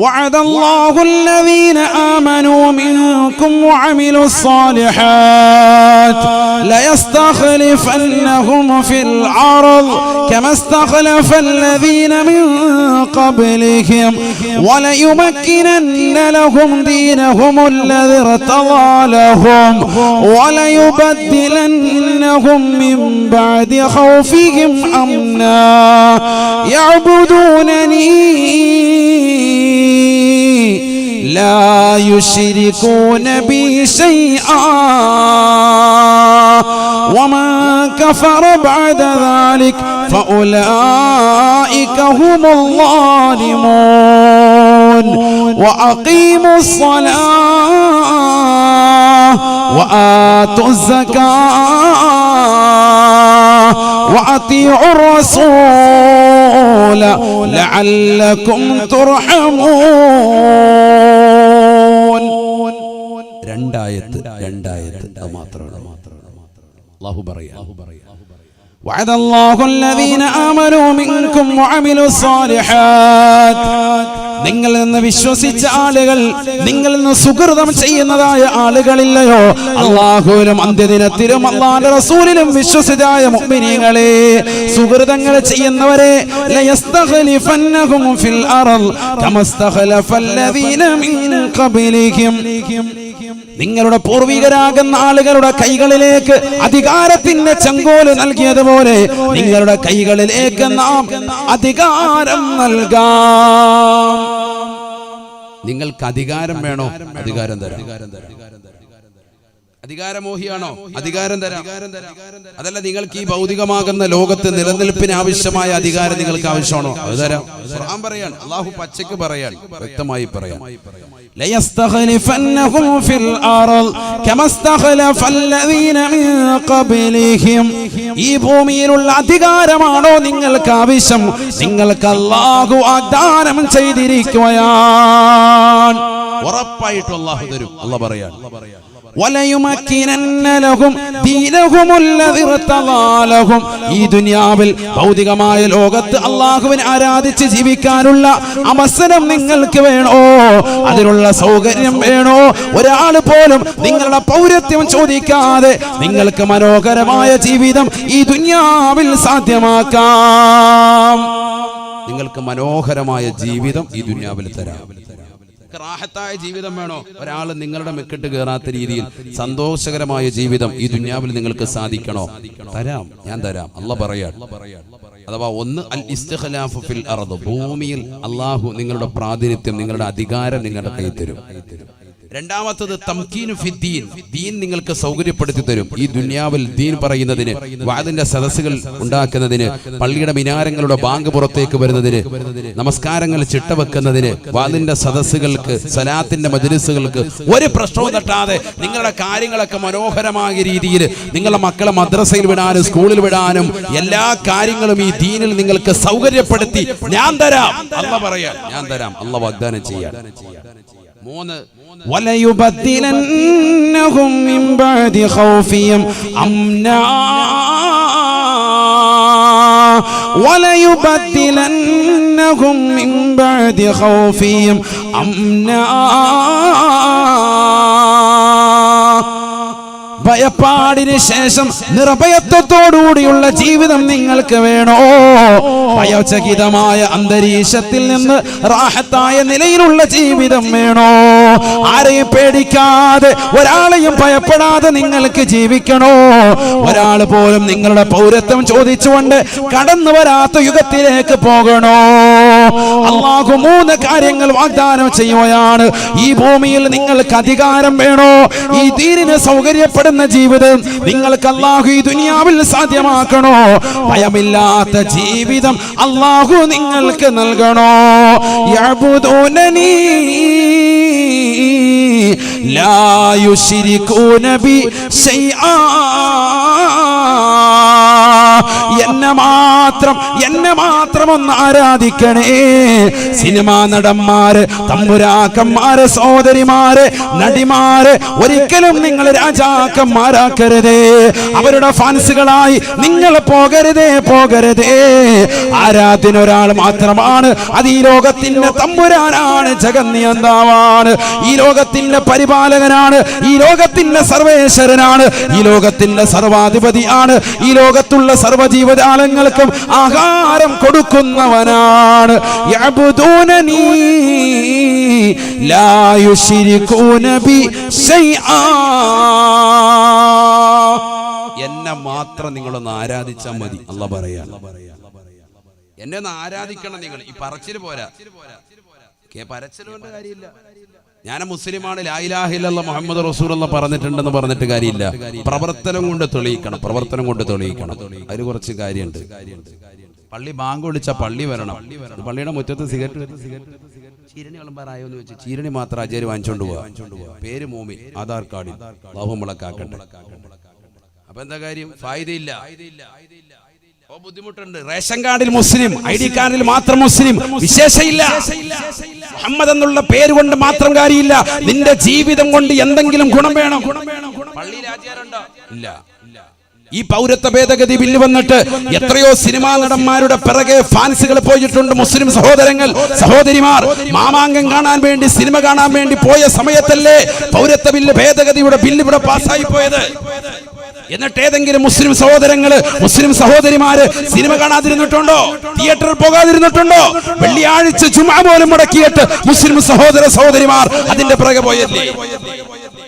[SPEAKER 2] وعد الله الذين آمنوا منكم وعملوا الصالحات ليستخلفنهم في الأرض كما استخلف الذين من قبلهم وليمكنن لهم دينهم الذي ارتضى لهم وليبدلنهم من بعد خوفهم أمنا يعبدونني لا يشركون بي شيئا ومن كفر بعد ذلك فأولئك هم الظالمون وأقيموا الصلاة وآتوا الزكاة وأطيعوا الرسول لعلكم ترحمون. രണ്ടായത്ത് മാത്രമാണ് അല്ലാഹു പറയാ. وعد الله الذين آمنوا منكم وعملوا الصالحات. നിങ്ങളിൽ നിന്ന് വിശ്വസിച്ച ആളുകൾ, നിങ്ങളിൽ നിന്ന് സുകൃതം ചെയ്യുന്നതായ ആളുകളില്ലയോ, അല്ലാഹുവിലും അന്ത്യദിനത്തിലും അല്ലാഹുവിന്റെ റസൂലിലും വിശ്വസിതായ മുഅ്മിനീങ്ങളെ, സുകൃതങ്ങൾ ചെയ്യുന്നവരെ ലയസ്തഖലിഫന്നഹും ഫിൽ അർദ് കമസ്തഖലഫല്ലദീന മിൻ ഖബ്ലിഹിം. നിങ്ങളുടെ പൂർവികരാകുന്ന ആളുകളുടെ കൈകളിലേക്ക് അധികാരത്തിന്റെ ചെങ്കോല് നൽകിയതുപോലെ നിങ്ങളുടെ കൈകളിലേക്ക് നാം അധികാരം നൽകാം. നിങ്ങൾക്ക് അധികാരം വേണോ? അധികാരം തരാം. അധികാരമോഹിയാണോ? അധികാരം തരാം. അതല്ല, നിങ്ങൾക്ക് ഈ ഭൗതികമാകുന്ന ലോകത്ത് നിലനിൽപ്പിന് ആവശ്യമായ അധികാരം നിങ്ങൾക്ക് ആവശ്യമാണോ? അത് തരാം. ഖുർആൻ പറയാണ്, അല്ലാഹു പച്ചയ്ക്ക് പറയാൻ, വ്യക്തമായി പറയാൻ, ليستخلفنهم في الأرض كما استخلف الذين من قبلهم. ഈ ഭൂമിയിലുള്ള അധികാരമാണോ നിങ്ങൾക്ക് ആവശ്യം? നിങ്ങൾക്ക് അല്ലാഹു വാഗ്ദാനം ചെയ്തിരിക്കുകയാണ്. ഉറപ്പായിട്ടും അല്ലാഹു തരും. അല്ലാഹു പറയാൻ, وَلَيُمَكِّنَنَّ لَهُمْ دِينَهُمُ الَّذِي ارْتَضَى لَهُمْ. ഈ ദുനിയാവിൽ ഭൗതികമായ ലോകത്ത് അല്ലാഹുവിനെ ആരാധിച്ച് ജീവിക്കാനുള്ള അവസരം നിങ്ങൾക്ക് വേണോ? അതിനുള്ള സൗകര്യം വേണോ? ഒരാൾ പോലും നിങ്ങളുടെ പൗരത്വം ചോദിക്കാതെ നിങ്ങൾക്ക് മനോഹരമായ ജീവിതം ഈ ദുനിയാവിൽ സാധ്യമാക്കാം. നിങ്ങൾക്ക് മനോഹരമായ ജീവിതം ഈ ദുനിയാവിൽ തരാം. റാഹത്തായ ജീവിതം വേണോ? ഒരാൾ നിങ്ങളുടെ മെക്കിട്ട് കയറാത്ത രീതിയിൽ സന്തോഷകരമായ ജീവിതം ഈ ദുനിയാവിൽ നിങ്ങൾക്ക് സാധിക്കണോ? തരാം, ഞാൻ തരാം. അല്ലാഹു പറയാൻ. അഥവാ ഒന്ന് അൽ ഇസ്തിഖ്ലാഫു ഫിൽ അർദ്, ഭൂമിയിൽ അല്ലാഹു നിങ്ങളുടെ പ്രാതിനിധ്യം, നിങ്ങളുടെ അധികാരം നിങ്ങളുടെ കയ്യിൽ തരും.
[SPEAKER 1] രണ്ടാമത്തത് തംകീനു ഫിദ്ദീൻ, ദീൻ നിങ്ങൾക്ക് സൗകര്യപ്പെടുത്തി തരും. ഈ ദുനിയാവിൽ ദീൻ പറയുന്നതിന്, വാദിന്റെ സദസ്സുകൾ ഉണ്ടാക്കുന്നതിന്, പള്ളിയുടെ മിനാരങ്ങളുടെ ബാങ്ക് പുറത്തേക്ക് വരുന്നതിന്, നമസ്കാരങ്ങൾ ചിട്ടവെക്കുന്നതിന്, വാദിന്റെ സദസ്സുകൾക്ക്, സലാത്തിന്റെ മജ്‌ലിസുകൾക്ക് ഒരു പ്രശ്നവും തട്ടാതെ നിങ്ങളുടെ കാര്യങ്ങളൊക്കെ മനോഹരമായ രീതിയിൽ നിങ്ങളുടെ മക്കളെ മദ്രസയിൽ വിടാനും സ്കൂളിൽ വിടാനും എല്ലാ കാര്യങ്ങളും ഈ ദീനിൽ നിങ്ങൾക്ക് സൗകര്യപ്പെടുത്തി ഞാൻ തരാം. അല്ലാഹ് പറയാൻ ഞാൻ തരാം, അല്ലാഹ് വാഗ്ദാനം ചെയ്യാൻ. 3
[SPEAKER 2] وَلَيُبَدِّلَنَّهُم مِّن بَعْدِ خَوْفِهِمْ أَمْنًا وَلَيُبَدِّلَنَّهُم مِّن بَعْدِ خَوْفِهِمْ أَمْنًا ഭയപ്പാടിന് ശേഷം നിർഭയത്വത്തോടുകൂടിയുള്ള ജീവിതം നിങ്ങൾക്ക് വേണോ? ഭയചകിതമായ അന്തരീക്ഷത്തിൽ നിന്ന് റാഹത്തായ നിലയിലുള്ള ജീവിതം വേണോ? ആരെയും പേടിക്കാതെ, ഒരാളെയും ഭയപ്പെടാതെ നിങ്ങൾക്ക് ജീവിക്കണോ? ഒരാൾ പോലും നിങ്ങളുടെ പൗരത്വം ചോദിച്ചുകൊണ്ട് കടന്നു വരാത്ത യുഗത്തിലേക്ക് പോകണോ? അല്ലാഹു 3 കാര്യങ്ങൾ വാഗ്ദാനം ചെയ്യുകയാണ്. ഈ ഭൂമിയിൽ നിങ്ങൾക്ക് അധികാരം വേണോ? ഈ ദീനിന് സൗകര്യപ്പെടുന്ന ജീവിതം നിങ്ങൾക്ക് അല്ലാഹു ഈ ദുനിയാവിൽ സാധ്യമാക്കണോ? ഭയമില്ലാത്ത ജീവിതം അല്ലാഹു നിങ്ങൾക്ക് നൽകണോ? യഅബുദൂനനി ലാ യുശ്രികൂന ബി ശൈആ, എന്നെ മാത്രം ഒന്ന് ആരാധിക്കണേ. സിനിമാ നടന്മാര്, തമ്പുരാക്കന്മാര്, സഹോദരിമാര്, നടിമാര് ഒരിക്കലും നിങ്ങൾ രാജാക്കന്മാരാക്കരുതേ. അവരുടെ ഫാൻസുകളായി നിങ്ങൾ പോകരുതേ. ആരാധ്യൻ ഒരാൾ മാത്രമാണ്. അത് ഈ ലോകത്തിന്റെ തമ്പുരാനാണ്, ജഗന്നിയന്താവാണ്, ഈ ലോകത്തിന്റെ പരിപാലകനാണ്, ഈ ലോകത്തിന്റെ സർവേശ്വരനാണ്, ഈ ലോകത്തിന്റെ സർവാധിപതിയാണ്, ഈ ലോകത്തുള്ള സർവ്വജീവജാലങ്ങൾക്കും ആഹാരം കൊടുക്കുന്നവനാണ്. യഅബുദൂനനി ലാ യുശ്രികൂന ബി ശൈആ,
[SPEAKER 1] എന്നെ മാത്രം നിങ്ങളൊന്ന് ആരാധിച്ചാൽ മതി. അല്ലാഹ് പറയാ, എന്നെ ഒന്ന് ആരാധിക്കണം നിങ്ങൾ. ഈ പറച്ചില് പോരാ, പരച്ചിലുകൊണ്ട് കാര്യമില്ല. ഞാൻ മുസ്ലിമാണ്, ലാ ഇലാഹ ഇല്ലല്ലാഹ് മുഹമ്മദ് റസൂലുള്ളാഹ് പറഞ്ഞിട്ടുണ്ടെന്ന് പറഞ്ഞിട്ട് കാര്യമില്ല. പ്രവർത്തനം കൊണ്ട് തെളിയിക്കണം. അതിന് കുറച്ച് കാര്യമുണ്ട്. പള്ളി ബാങ്ക് വിളിച്ച പള്ളി വരണം. പള്ളിയുടെ മുറ്റത്ത് സിഗരറ്റ് ചീരണി വിളമ്പാറായോ എന്ന് വെച്ച് ചീരണി മാത്രം ആചാര്യ വാങ്ങിച്ചോണ്ട് പോവാ. പേര് മോമിൻ, ആധാർ കാർഡിൽ അല്ലാഹു മുളക്കാക്കട്ടെ. അപ്പൊ എന്താ കാര്യം? ഫായിദയില്ല, ബുദ്ധിമുട്ടുണ്ട്. റേഷൻ കാർഡിൽ മുസ്ലിം, ID കാർഡിൽ മാത്രം മുസ്ലിം, വിശേഷയില്ല. മുഹമ്മദ് എന്നുള്ള പേര് കൊണ്ട് മാത്രം കാര്യമില്ല. നിന്റെ ജീവിതം കൊണ്ട് എന്തെങ്കിലും ഗുണം വേണം. പള്ളിയിൽ ആചാരമുണ്ടോ? ഇല്ല. ഈ പൗരത്വ ഭേദഗതി ബില്ല് വന്നിട്ട് എത്രയോ സിനിമാ നടന്മാരുടെ പിറകെ ഫാൻസുകൾ പോയിട്ടുണ്ട്. മുസ്ലിം സഹോദരങ്ങൾ, സഹോദരിമാർ മാമാങ്കം കാണാൻ വേണ്ടി, സിനിമ കാണാൻ വേണ്ടി പോയ സമയത്തല്ലേ പൗരത്വ ബില്ല് ഭേദഗതിയുടെ ബില്ല് ഇവിടെ പാസ്സായി പോയത്? എന്നിട്ട് ഏതെങ്കിലും മുസ്ലിം സഹോദരങ്ങള്, മുസ്ലിം സഹോദരിമാര് സിനിമ കാണാതിരുന്നിട്ടുണ്ടോ? തിയേറ്ററിൽ പോകാതിരുന്നിട്ടുണ്ടോ? വെള്ളിയാഴ്ച ജുമുഅ പോലും മുടക്കിയിട്ട് മുസ്ലിം സഹോദര സഹോദരിമാർ അതിന്റെ പിറകെ പോയല്ലേ?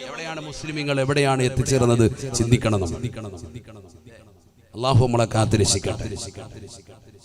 [SPEAKER 1] എവിടെയാണ് മുസ്ലിമീങ്ങൾ, എവിടെയാണ് എത്തിച്ചേർന്നത്? ചിന്തിക്കണം. അല്ലാഹു നമ്മളെ കാത്തുരക്ഷിക്കട്ടെ.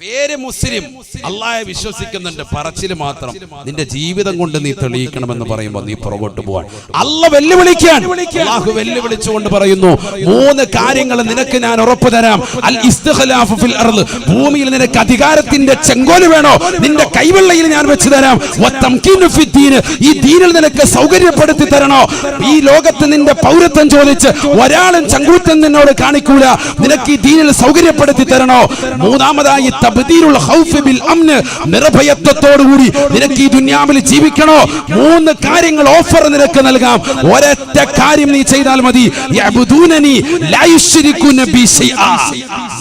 [SPEAKER 1] പേര് മുസ്ലിം, അള്ളാഹെ വിശ്വസിക്കുന്നുണ്ട്, പറച്ചില് മാത്രം. നിന്റെ ജീവിതം കൊണ്ട് നീ തെളിയിക്കണമെന്ന് പറയുമ്പോൾ നീ പുറകോട്ട് പോവാൻ അല്ലാഹു വെല്ലുവിളിക്കാൻ. അല്ലാഹു വെല്ലുവിളിച്ചുകൊണ്ട് പറയുന്നു, 3 കാര്യങ്ങൾ നിനക്ക് ഞാൻ ഉറപ്പു തരാം. അൽ ഇസ്തിഖ്ലാഫു ഫിൽ അർള്, ഭൂമിയിൽ നിനക്ക് അധികാരത്തിന്റെ ചെങ്കോല് വേണോ? നിന്റെ കൈവെള്ളയിൽ ഞാൻ വെച്ച് തരാം. വതംകീനു ഫിദ്ദീൻ, ഈ ദീനിൽ നിനക്ക് സൗകര്യപ്പെടുത്തി തരണോ? ഈ ലോകത്ത് നിന്റെ പൗരത്വം ചോദിച്ച് ഒരാളും ചങ്കൂറ്റം നിന്നോട് കാണിക്കൂല. നിനക്ക് ഈ ദീനിൽ സൗകര്യപ്പെടുത്തി തരണോ? 3ാമതായി തബ്ദീലുൽ ഖൗഫ് ബിൽ അംൻ, നിർഭയത്വത്തോടുകൂടി നിനക്ക് ഈ ദുനിയാവിൽ ജീവിക്കണോ? 3 കാര്യങ്ങൾ ഓഫർ നിനക്ക് നൽകാം. ഒരൊറ്റ കാര്യം നീ ചെയ്താൽ മതി. യഅബുദൂനനി ലാ യുശ്രികൂന ബി ശൈആ,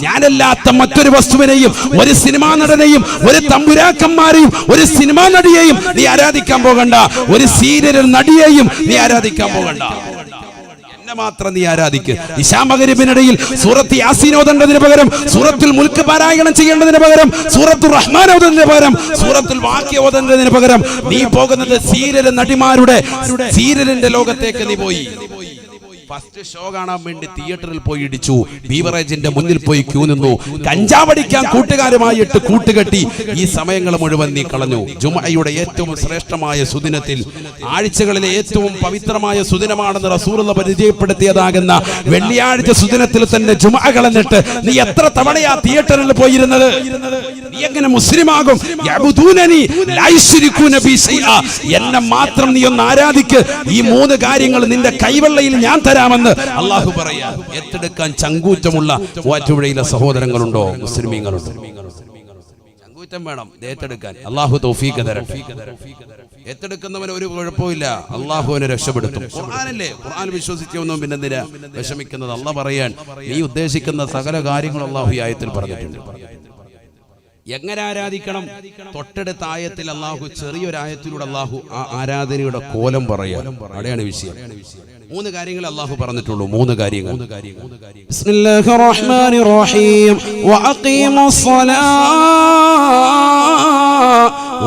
[SPEAKER 1] ഞാനല്ലാത്ത മറ്റൊരു വസ്തുവിനെയും, ഒരു സിനിമാ നടനെയും, ഒരു തമ്പുരാക്കന്മാരെയും, ഒരു സിനിമാ നടിയെയും നീ ആരാധിക്കാൻ പോകണ്ട. ഒരു സീരിയൽ നടിയെയും നീ ആരാധിക്കാൻ പോകണ്ട. മാത്രം നീ ആരാധിക്ക്. ഇശാ മഗ്‌രിബിനിടയിൽ സൂറത്ത് യാസീൻ ഓതേണ്ടതിന് പകരം സൂറത്തുൽ മുൽക്ക് പാരായണം ചെയ്യേണ്ടതിന് പകരം സൂറത്തുർ റഹ്മാൻ ഓതുന്നതിന് പകരം സൂറത്തുൽ വാഖിയ ഓതുന്നതിന് പകരം നീ പോകുന്നത് സീരിയൽ നടിമാരുടെ സീരിയലിന്റെ ലോകത്തേക്ക് നീ പോയി. ഫസ്റ്റ് ഷോ കാണാൻ വേണ്ടി തിയേറ്ററിൽ പോയി ഇടിച്ചു, ബീവറേജിന്റെ മുന്നിൽ പോയി ക്യൂ നിന്നു, കഞ്ചാവടിക്കാൻ കൂട്ടുകാരുമായിട്ട് കൂട്ടുകെട്ടി. ഈ സമയങ്ങൾ മുഴുവൻ നീ കളഞ്ഞു. ജുമുഅയുടെ ഏറ്റവും ശ്രേഷ്ഠമായ സുദിനത്തിൽ, ആഴ്ചകളിലെ ഏറ്റവും പവിത്രമായ സുദിനമാണെന്ന് റസൂലുള്ള പരിചയപ്പെടുത്തിയതാകുന്ന വെള്ളിയാഴ്ച സുദിനത്തിൽ തന്നെ ജുമുഅ കളഞ്ഞിട്ട് നീ എത്ര തവണയാ തിയേറ്ററിൽ പോയിരുന്നത്? നീ എങ്ങനെ മുസ്ലിമാകും? എന്നെ മാത്രം നീ ഒന്ന് ആരാധിക്ക്, ഈ 3 കാര്യങ്ങൾ നിന്റെ കൈവെള്ളയിൽ ഞാൻ തരാമെന്ന് അള്ളാഹു പറയാ. ഏറ്റെടുക്കാൻ ചങ്കൂറ്റമുള്ള വാറ്റുപുഴയിലെ സഹോദരങ്ങളുണ്ടോ? മുസ്ലിമീങ്ങളുണ്ടോ? ചങ്കൂറ്റം വേണം ഏറ്റെടുക്കാൻ. അള്ളാഹു തൗഫീഖ് തരട്ടെ. ഏറ്റെടുക്കുന്നവന് ഒരു കുഴപ്പമില്ല, അള്ളാഹുവിനെ രക്ഷപ്പെടുത്തും. ഖുർആനല്ലേ, ഖുർആൻ വിശ്വസിച്ചൊന്നും പിന്നെന്തിനാ വിഷമിക്കുന്നത്? അള്ളാഹ് പറയാൻ നീ ഉദ്ദേശിക്കുന്ന സകല കാര്യങ്ങളും അള്ളാഹു ഈ ആയത്തിൽ പറഞ്ഞിട്ടുണ്ട്. എങ്ങനെ ആരാധിക്കണം? തൊട്ടടുത്ത ആയത്തിൽ അള്ളാഹു, ചെറിയൊരായത്തിലൂടെ അള്ളാഹു ആ ആരാധനയുടെ കോലം പറയാം. അവിടെയാണ് വിഷയം. 3 കാര്യങ്ങൾ അള്ളാഹു പറഞ്ഞിട്ടുള്ളൂ. 3 കാര്യങ്ങൾ.
[SPEAKER 2] ബിസ്മില്ലാഹിർ റഹ്മാനിർ റഹീം. വഅഖീമുസ് സ്വലാത്ത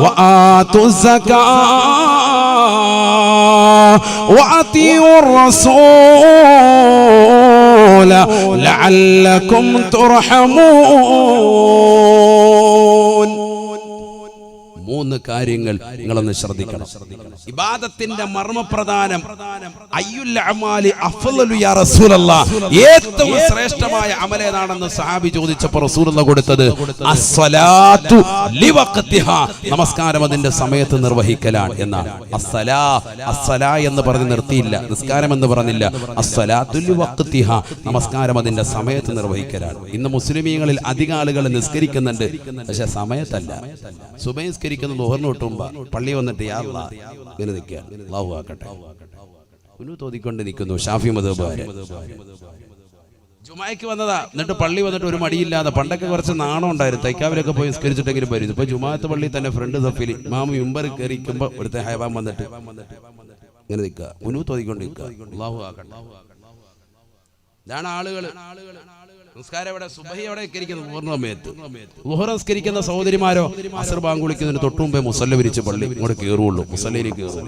[SPEAKER 2] വആതുസ് സകാത്ത വഅതിഉർ റസൂല ലഅല്ലകും തുർഹമൂൻ.
[SPEAKER 1] 3 കാര്യങ്ങൾ നിങ്ങളൊന്ന് ശ്രദ്ധിക്കണം. ഇബാദത്തിന്റെ മർമ്മപ്രധാനം അയ്യുൽ അമാലി അഫ്ളലു യാ റസൂലല്ലാഹ്, ഏറ്റവും ശ്രേഷ്ഠമായ അമൽ ഏതാണെന്ന് സഹാബി ചോദിച്ചപ്പോൾ റസൂലുള്ള കൊടുത്തത് അസ്സലാത്തു ലിവഖ്തിഹാ, നമസ്കാരം അതിന്റെ സമയത്ത് നിർവഹിക്കലാണ് എന്നാണ്. അസ്സലാ എന്ന് പറഞ്ഞ് നിർത്തിയില്ല, നിസ്കാരം എന്ന് പറഞ്ഞില്ല. അസ്സലാത്തു ലിവഖ്തിഹാ, നമസ്കാരം അതിന്റെ സമയത്ത് നിർവഹിക്കലാണ്. ഇന്ന് മുസ്ലിമീങ്ങളിൽ അധിക ആളുകൾ നിസ്കരിക്കുന്നുണ്ട്, പക്ഷെ സമയത്തല്ല. സുബഹി നിസ്കരിക്കുന്ന ളുഹറിന് തൊട്ടുമ്പോ പള്ളി വന്നിട്ട് യാ അല്ലാഹ് ഇങ്ങനെ നിൽക്കുകയാണ്. അല്ലാഹു ആക്കട്ടെ. തോതിക്കൊണ്ട് നിൽക്കുന്നു ഷാഫി മദ്ഹബുകാര്. ജുമായ്ക്ക് വന്നതാ, എന്നിട്ട് പള്ളി വന്നിട്ട് ഒരു മടിയില്ലാതെ. പണ്ടൊക്കെ കുറച്ച് നാണം ഉണ്ടായിരുന്നു, തൈക്കാവിലൊക്കെ പോയി നിസ്കരിച്ചിട്ടെങ്കിലും വരും. ഇപ്പൊ ജുമാഅത്ത് പള്ളി തന്നെ ഫ്രണ്ട് സഫിൽ ഇമാമു മിമ്പർ കയറിക്കുമ്പോ ഒരുത്തെ ഹൈവാൻ വന്നിട്ട് ഇങ്ങനെ നിൽക്കുക, തോതിക്കൊണ്ട് നിൽക്കുക. അല്ലാഹു ആക്കട്ടെ. ഇതാണ് ആളുകൾ. നിസ്കാരം എവിടെ? സുബഹി എവിടെ നിസ്കരിക്കുന്നത്? ളുഹറിന്റെ സമയത്ത്. ളുഹർ നിസ്കരിക്കുന്ന സഹോദരിമാരോ അസ്ർ ബാങ്ക് വിളിക്കുന്നതിന് തൊട്ടു മുമ്പേ മുസല്ല വിരിച്ച് പള്ളി ഇങ്ങോട്ട് കയറുള്ളൂ, മുസല്ലയിൽ കയറും.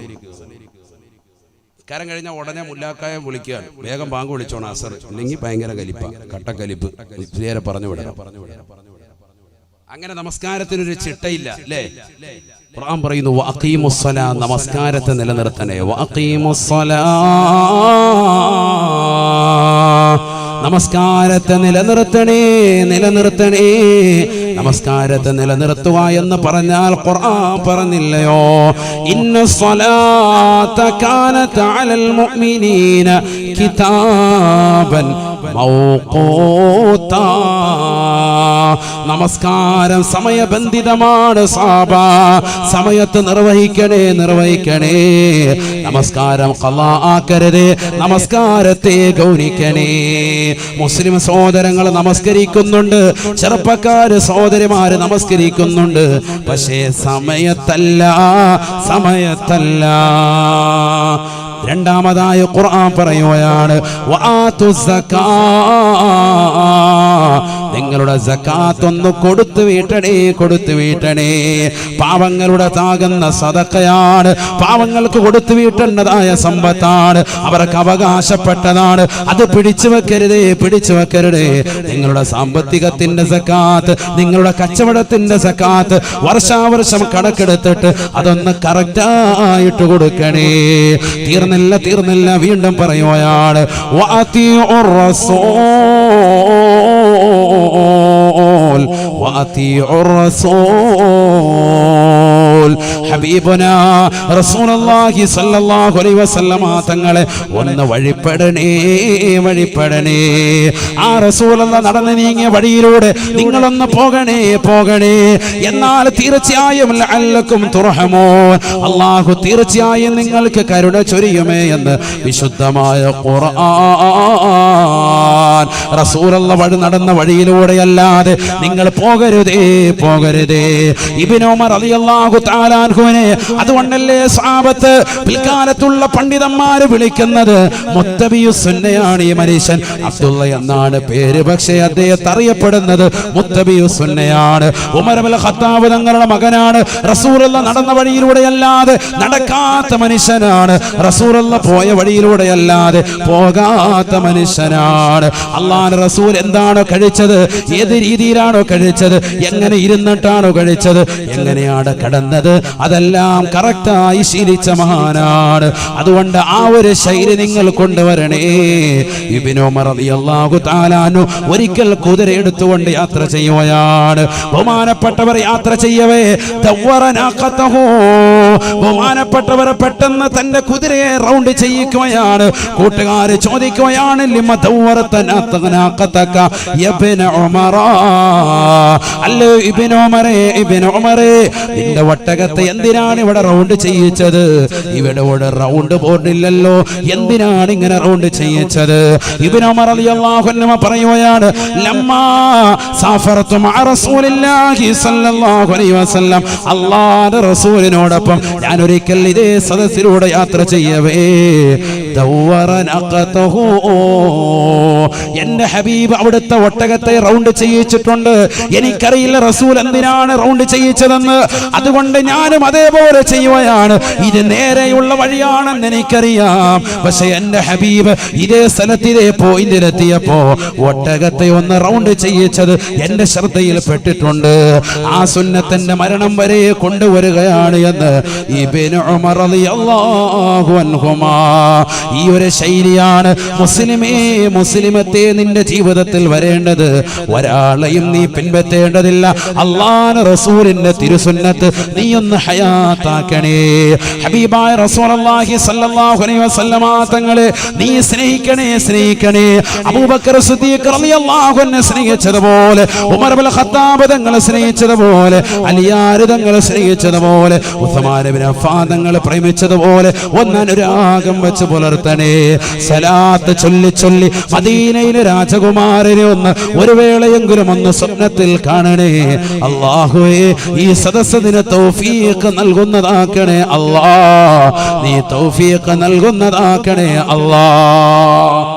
[SPEAKER 1] നിസ്കാരം കഴിഞ്ഞാൽ ഉടനെ മുല്ലാക്കായ വിളിക്കുകയാണ്, വേഗം ബാങ്ക് വിളിച്ചോണം അസർ, ഇല്ലെങ്കിൽ ഭയങ്കര കലിപ്പ, കട്ടക്കലിപ്പ്, നേരെ പറഞ്ഞു വിടണം. അങ്ങനെ നമസ്കാരത്തിനൊരു ചിട്ടയില്ല അല്ലേ? ഖുർആൻ പറയുന്നു വഅഖീമുസ്സലാ, നമസ്കാരത്തെ നിലനിർത്തണേ. വഅഖീമുസ്സലാ, നമസ്കാരത്തെ നിലനിർത്തണേ, നിലനിർത്തണേ. നമസ്കാരത്തെ നിലനിർത്തുക എന്ന് പറഞ്ഞാൽ ഖുർആൻ പറഞ്ഞില്ലയോ, ഇന്നസ്സലാത്ത കാനത അലൽ മുഅ്മിനീന കിതാബൻ മൗഖൂതാ. നമസ്കാരം സമയബന്ധിതമാണ് സാബ, സമയത്ത് നിർവഹിക്കണേ, നിർവഹിക്കണേ. നമസ്കാരം ഖളാ ആക്കരുതേ, നമസ്കാരത്തെ ഗൗനിക്കണേ. മുസ്ലിം സഹോദരങ്ങൾ നമസ്കരിക്കുന്നുണ്ട്, ചെറുപ്പക്കാര് സഹോദരിമാര് നമസ്കരിക്കുന്നുണ്ട്, പക്ഷേ സമയത്തല്ല, സമയത്തല്ല. രണ്ടാമതായ ഖുർആൻ പറയുകയാണ് വആതുസ് സകാത്ത്, നിങ്ങളുടെ സകാത്ത് ഒന്ന് കൊടുത്തു വീട്ടണേ, കൊടുത്തു വീട്ടണേ. പാവങ്ങളുടെ താകുന്ന സദഖയാണ്, പാവങ്ങൾക്ക് കൊടുത്തു വീട്ടേണ്ടതായ സമ്പത്താണ്, അവർക്ക് അവകാശപ്പെട്ടതാണ്. അത് പിടിച്ചു വെക്കരുതേ, പിടിച്ചു വെക്കരുതേ. നിങ്ങളുടെ സാമ്പത്തികത്തിന്റെ സകാത്ത്, നിങ്ങളുടെ കച്ചവടത്തിന്റെ സകാത്ത് വർഷാവർഷം കണക്കെടുത്തിട്ട് അതൊന്ന് കറക്റ്റായിട്ട് കൊടുക്കണേ. തീർന്നില്ല, വീണ്ടും പറയുകയാണ് വഅതിഉർ റസൂൽ, വഅതിഉർ റസൂൽ. ഹബീബുനാ റസൂലുള്ളാഹി സ്വല്ലല്ലാഹു അലൈഹി വസല്ലമ തങ്ങളെ ഒന്ന് വഴിപ്പെടണേ, വഴിപ്പെടണേ. ആ റസൂലുള്ള നടന്നു നീങ്ങിയ വഴിയിലൂടെ നിങ്ങളൊന്ന് പോകണേ, പോകണേ. എന്നാൽ തീർച്ചയായും ലഅല്ലകും തുർഹമൂൻ, അല്ലാഹു തീർച്ചയായും നിങ്ങൾക്ക് കരുണ ചൊരിയുമേ എന്ന് വിശുദ്ധമായ ഖുർആൻ.
[SPEAKER 2] റസൂലുള്ള വഴി നടന്ന വഴിയിലൂടെയല്ലാതെ നിങ്ങൾ പോകരുതേ പോകരുതേ. ഇബ്നു ഉമർ റളിയല്ലാഹു തആല അൻഹുവിനെ അതുകൊണ്ടല്ലേ സ്വഹാബത്ത് പിൽക്കാലത്തുള്ള പണ്ഡിതന്മാര് വിളിക്കുന്നത് മുത്തബിയുസ് സുന്നയാണ്. ഈ മനുഷ്യൻ അബ്ദുള്ള എന്നാണ് പേര്, പക്ഷേ അദ്ദേഹത്തെ അറിയപ്പെടുന്നത് മുത്തബിയുസ് സുന്നയാണ്. ഉമർ ഇബ്നുൽ ഖത്താബ് തങ്ങളുടെ മകനാണ്. റസൂലുള്ള നടന്ന വഴിയിലൂടെയല്ലാതെ നടക്കാത്ത മനുഷ്യനാണ്. റസൂലുള്ള പോയ വഴിയിലൂടെയല്ലാതെ പോകാത്ത മനുഷ്യനാണ്. അല്ലാഹുവിന്റെ റസൂൽ എന്താണോ കഴിച്ചത്, ഏത് രീതിയിലാണോ കഴിച്ചത്, എങ്ങനെ ഇരുന്നിട്ടാണോ കഴിച്ചത്, എങ്ങനെയാണ് കടന്നത്, അതെല്ലാം കറക്റ്റായി ശീലിച്ച മഹാനാണ്. അതുകൊണ്ട് ആ ഒരു ശൈലി നിങ്ങൾ കൊണ്ടുവരണേ. ഇബ്നു ഉമർ റളിയല്ലാഹു തആല അൻഹു ഒരിക്കൽ കുതിര എടുത്തുകൊണ്ട് യാത്ര ചെയ്യുകയാണ്. ബഹുമാനപ്പെട്ടവർ യാത്ര ചെയ്യവേ ബഹുമാനപ്പെട്ടവർ പെട്ടെന്ന് തന്റെ കുതിരയെ റൗണ്ട് ചെയ്യിക്കുകയാണ്. കൂട്ടുകാര് ചോദിക്കുകയാണ്, ലിമ ദവ്വറതനാഖതക യബ്ന ഉമറ, അല്ലേ ഇബ്നു ഉമറേ, ഇബ്നു ഉമറേ, നിന്റെ ഒട്ടകത്തെ എന്തിനാണ് ഇവിടെ റൗണ്ട് ചെയ്യിച്ചത്? ഇവിടെ റൗണ്ട് ബോർഡില്ലല്ലോ, എന്തിനാണ് ഇങ്ങനെ റൗണ്ട് ചെയ്യിച്ചത്? ഇബ്നു ഉമർ റളിയല്ലാഹു അൻഹു പറയുകയാണ്, ലമ്മാ സാഫറതു മഅ റസൂലില്ലാഹി സ്വല്ലല്ലാഹു അലൈഹി വസല്ലം, അല്ലാഹുവിന്റെ റസൂലിനോടൊപ്പം ഞാൻ ഒരിക്കൽ ഇതേ സദസ്സിലൂടെ യാത്ര ചെയ്യവേ ദവ്വറനഖതഹു, എന്റെ ഹബീബ് അവിടുത്തെ ഒട്ടകത്തെ റൗണ്ട് ചെയ്യിച്ചിട്ടുണ്ട്. എനിക്കറിയില്ല റസൂൽ എന്തിനാണ് റൗണ്ട് ചെയ്യിച്ചതെന്ന്, അതുകൊണ്ട് ഞാനും അതേപോലെ ചെയ്യുകയാണ്. ഇത് നേരെയുള്ള വഴിയാണെന്ന് എനിക്കറിയാം, പക്ഷെ എന്റെ ഹബീബ് ഇതേ സ്ഥലത്ത് ഇതേ പോയിന്റിലെത്തിയപ്പോ ഒട്ടകത്തെ ഒന്ന് റൗണ്ട് ചെയ്യിച്ചത് എന്റെ ശ്രദ്ധയിൽ പെട്ടിട്ടുണ്ട്. ആ സുന്നത്തിന്റെ മരണം വരെ കൊണ്ടുവരികയാണ് എന്ന് ഇബ്നു ഉമർ റളിയല്ലാഹു അൻഹുമാ. ഈ ഒരു ശൈലിയാണ് മുസ്ലിമത്തെ നിന്റെ ജീവിതത്തിൽ വരേണ്ടത്. ഒരാളെയും നീ പിൻപറ്റേണ്ടതില്ല. അല്ലാഹുവിന്റെ റസൂലിന്റെ തിരുസുന്നത്ത് നീ ഒന്ന് ഹയാത്താക്കണേ. ഹബീബായ റസൂലുള്ളാഹി സ്വല്ലല്ലാഹു അലൈഹി വസല്ലമ തങ്ങളെ നീ സ്നേഹിക്കണേ, സ്നേഹിക്കണേ. അബൂബക്കർ സിദ്ദീഖ് റളിയല്ലാഹു അൻഹു സ്നേഹിച്ചതുപോലെ, ഉമർ ഇബ്നുൽ ഖത്താബ് തങ്ങളെ സ്നേഹിച്ചതുപോലെ, അലിയാർ തങ്ങളെ സ്നേഹിച്ചതുപോലെ, ഉസ്മാൻ ഇബ്നു അഫ്ഫാൻ തങ്ങളെ പ്രേമിച്ചതുപോലെ ഒന്ന് അനുരാഗം വെച്ച് പുലർത്തണേ. സലാത്ത് ചൊല്ലി ചൊല്ലി മദീനയിലെ രാജകുമാരനെ ഒന്ന് ഒരു വേളയെങ്കിലും ഒന്ന് സ്വപ്നത്തിൽ കാണണേ. അല്ലാഹുവേ, ഈ സദസ്സിന് തൗഫീഖ് നൽകുന്നതാക്കണേ അല്ലാഹ്, നീ തൗഫീഖ് നൽകുന്നതാക്കണേ അല്ലാഹ്.